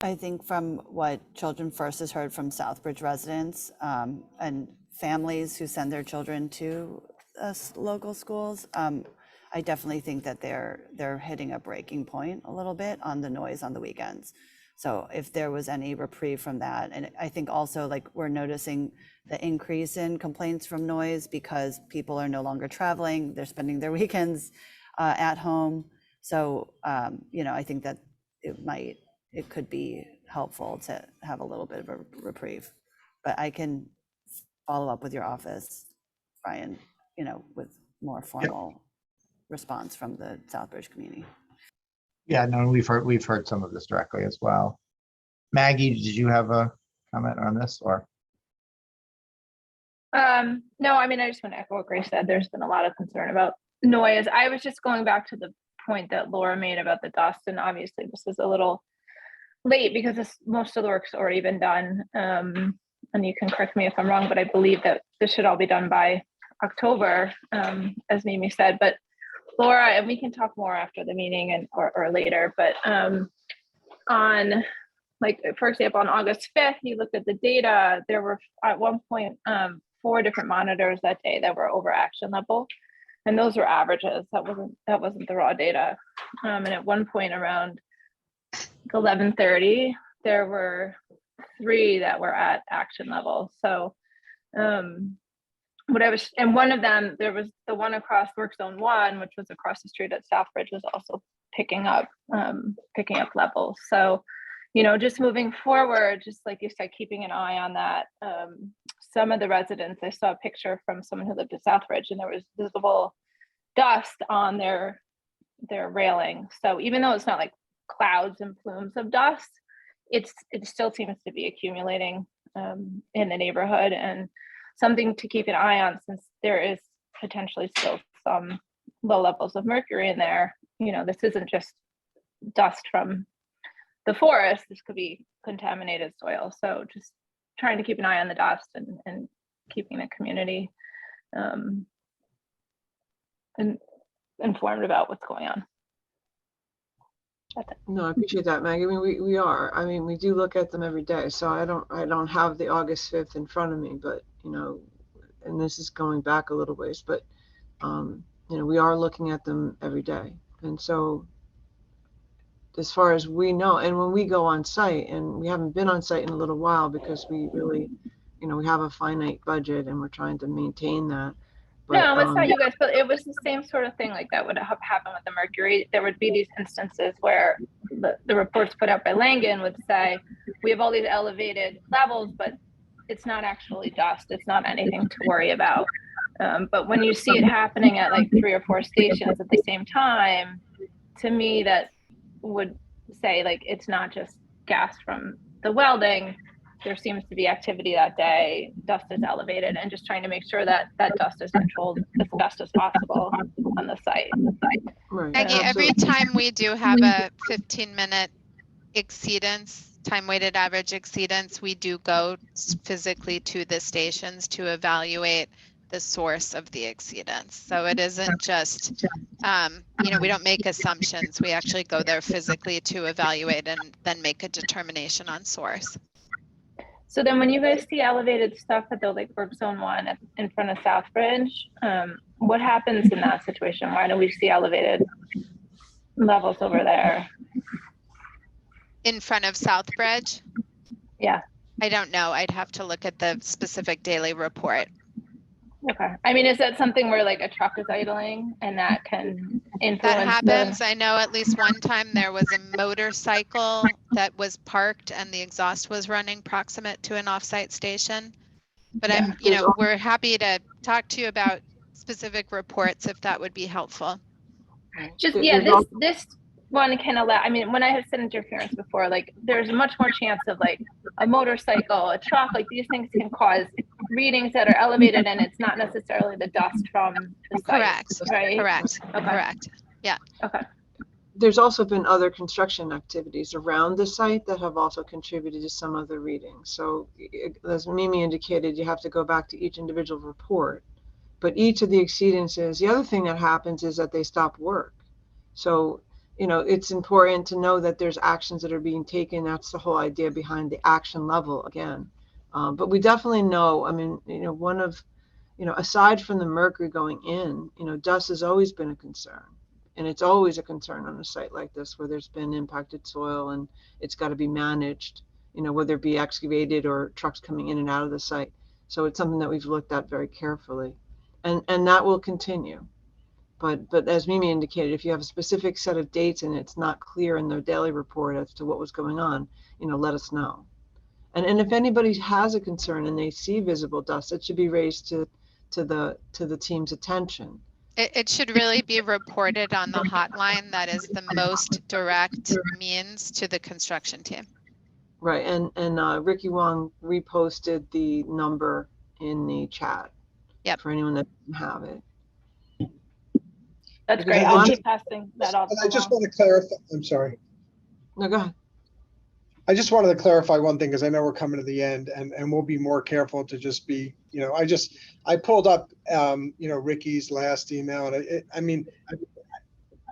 I think from what Children First has heard from Southbridge residents and families who send their children to local schools, I definitely think that they're hitting a breaking point a little bit on the noise on the weekends. So if there was any reprieve from that, and I think also like we're noticing the increase in complaints from noise because people are no longer traveling, they're spending their weekends at home. So, I think that it could be helpful to have a little bit of a reprieve, but I can follow up with your office, Brian, with more formal response from the Southbridge community. Yeah, no, we've heard some of this directly as well. Maggie, did you have a comment on this or? No, I just want to echo what Grace said. There's been a lot of concern about noise. I was just going back to the point that Laura made about the dust, and obviously this is a little late because most of the work's already been done. And you can correct me if I'm wrong, but I believe that this should all be done by October, as Mimi said. But Laura, and we can talk more after the meeting and or later, but on, like, for example, on August 5th, you looked at the data, there were at one point 4 different monitors that day that were over action level. And those were averages. That wasn't the raw data. And at one point around 11:30, there were 3 that were at action level. So and one of them, there was the one across work zone 1, which was across the street at Southbridge, was also picking up levels. So, you know, just moving forward, just like you said, keeping an eye on that. Some of the residents, I saw a picture from someone who lived at Southbridge, and there was visible dust on their railing. So even though it's not like clouds and plumes of dust, it still seems to be accumulating in the neighborhood, and something to keep an eye on, since there is potentially still some low levels of mercury in there. You know, this isn't just dust from the forest, this could be contaminated soil. So just trying to keep an eye on the dust and keeping the community informed about what's going on. No, I appreciate that, Maggie. I mean, we are. I mean, we do look at them every day. So I don't have the August 5th in front of me, but you know, and this is going back a little ways, but you know, we are looking at them every day. And so as far as we know, and when we go on site, and we haven't been on site in a little while because we really, you know, we have a finite budget and we're trying to maintain that. But, no, it's not you guys, but it was the same sort of thing like that would have happened with the mercury. There would be these instances where the reports put out by Langan would say, we have all these elevated levels, but it's not actually dust. It's not anything to worry about. But when you see it happening at like 3 or 4 stations at the same time, to me, that would say like it's not just gas from the welding. There seems to be activity that day, dust is elevated, and just trying to make sure that that dust is controlled as best as possible on the site. Right. Maggie, every time we do have a 15-minute exceedance, time-weighted average exceedance, we do go physically to the stations to evaluate the source of the exceedance. So it isn't just, you know, we don't make assumptions. We actually go there physically to evaluate and then make a determination on source. So then when you guys see elevated stuff at the like work zone 1 in front of Southbridge, what happens in that situation? Why do we see elevated levels over there? In front of Southbridge? Yeah. I don't know. I'd have to look at the specific daily report. Okay. I mean, is that something where like a truck is idling and that can influence? That happens. I know at least one time there was a motorcycle that was parked and the exhaust was running proximate to an offsite station. But Yeah. I'm, you know, we're happy to talk to you about specific reports if that would be helpful. Just, yeah, this one can allow, I mean, when I have said interference before, like there's much more chance of like a motorcycle, a truck, like these things can cause readings that are elevated, and it's not necessarily the dust from the site. Correct, right? correct, Okay. correct. Yeah. Okay. There's also been other construction activities around the site that have also contributed to some of the readings. So as Mimi indicated, you have to go back to each individual report, but each of the exceedances, the other thing that happens is that they stop work. So, you know, it's important to know that there's actions that are being taken. That's the whole idea behind the action level again. But we definitely know, I mean, you know, one of, you know, aside from the mercury going in, you know, dust has always been a concern. And it's always a concern on a site like this where there's been impacted soil and it's got to be managed, you know, whether it be excavated or trucks coming in and out of the site. So it's something that we've looked at very carefully, and that will continue. But as Mimi indicated, if you have a specific set of dates and it's not clear in the daily report as to what was going on, you know, let us know. And if anybody has a concern and they see visible dust, it should be raised to the team's attention. It should really be reported on the hotline. That is the most direct means to the construction team. Right, and Ricky Wong reposted the number in the chat. Yep. For anyone that doesn't have it. That's Because great. I I'll just- be passing that off. And I just want to clarify, I'm sorry. No, go ahead. I just wanted to clarify one thing, because I know we're coming to the end, and we'll be more careful to just be, I pulled up, Ricky's last email, and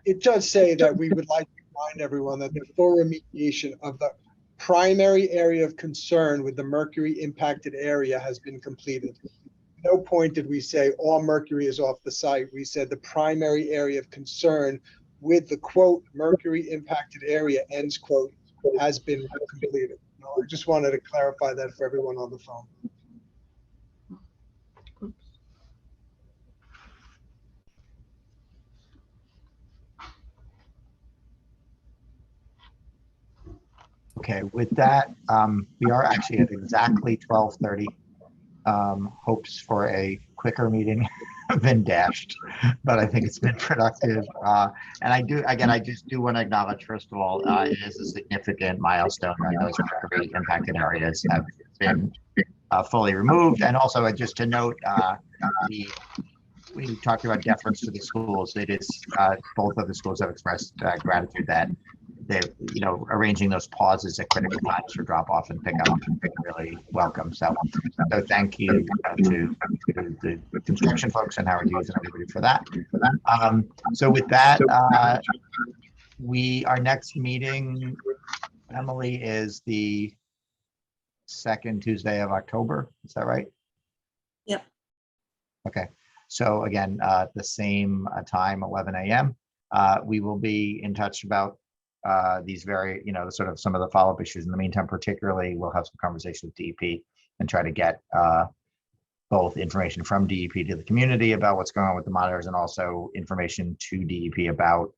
it does say that we would like to remind everyone that the full remediation of the primary area of concern with the mercury impacted area has been completed. No point did we say all mercury is off the site. We said the primary area of concern with the quote mercury impacted area ends quote has been completed. I just wanted to clarify that for everyone on the phone. Okay, with that, we are actually at exactly 12:30. Hopes for a quicker meeting have been dashed, but I think it's been productive. And I just do want to acknowledge, first of all, it is a significant milestone that those mercury impacted areas have been fully removed. And also just to note, we talked about deference to the schools. It is both of the schools have expressed gratitude that they, arranging those pauses at critical times for drop off and pick up have been really welcome. So thank you to the construction folks and Howard Hughes and everybody for that. So with that, our next meeting, Emily, is the second Tuesday of October. Is that right? Yep. Okay. So again, the same time, 11 a.m. We will be in touch about these very, sort of some of the follow-up issues. In the meantime, particularly, we'll have some conversation with DEP and try to get both information from DEP to the community about what's going on with the monitors, and also information to DEP about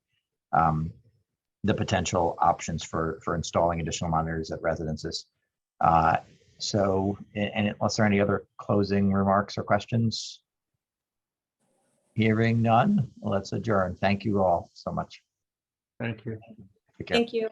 the potential options for installing additional monitors at residences. So, and unless there are any other closing remarks or questions? Hearing none, let's adjourn. Thank you all so much. Thank you. Take care. Thank you.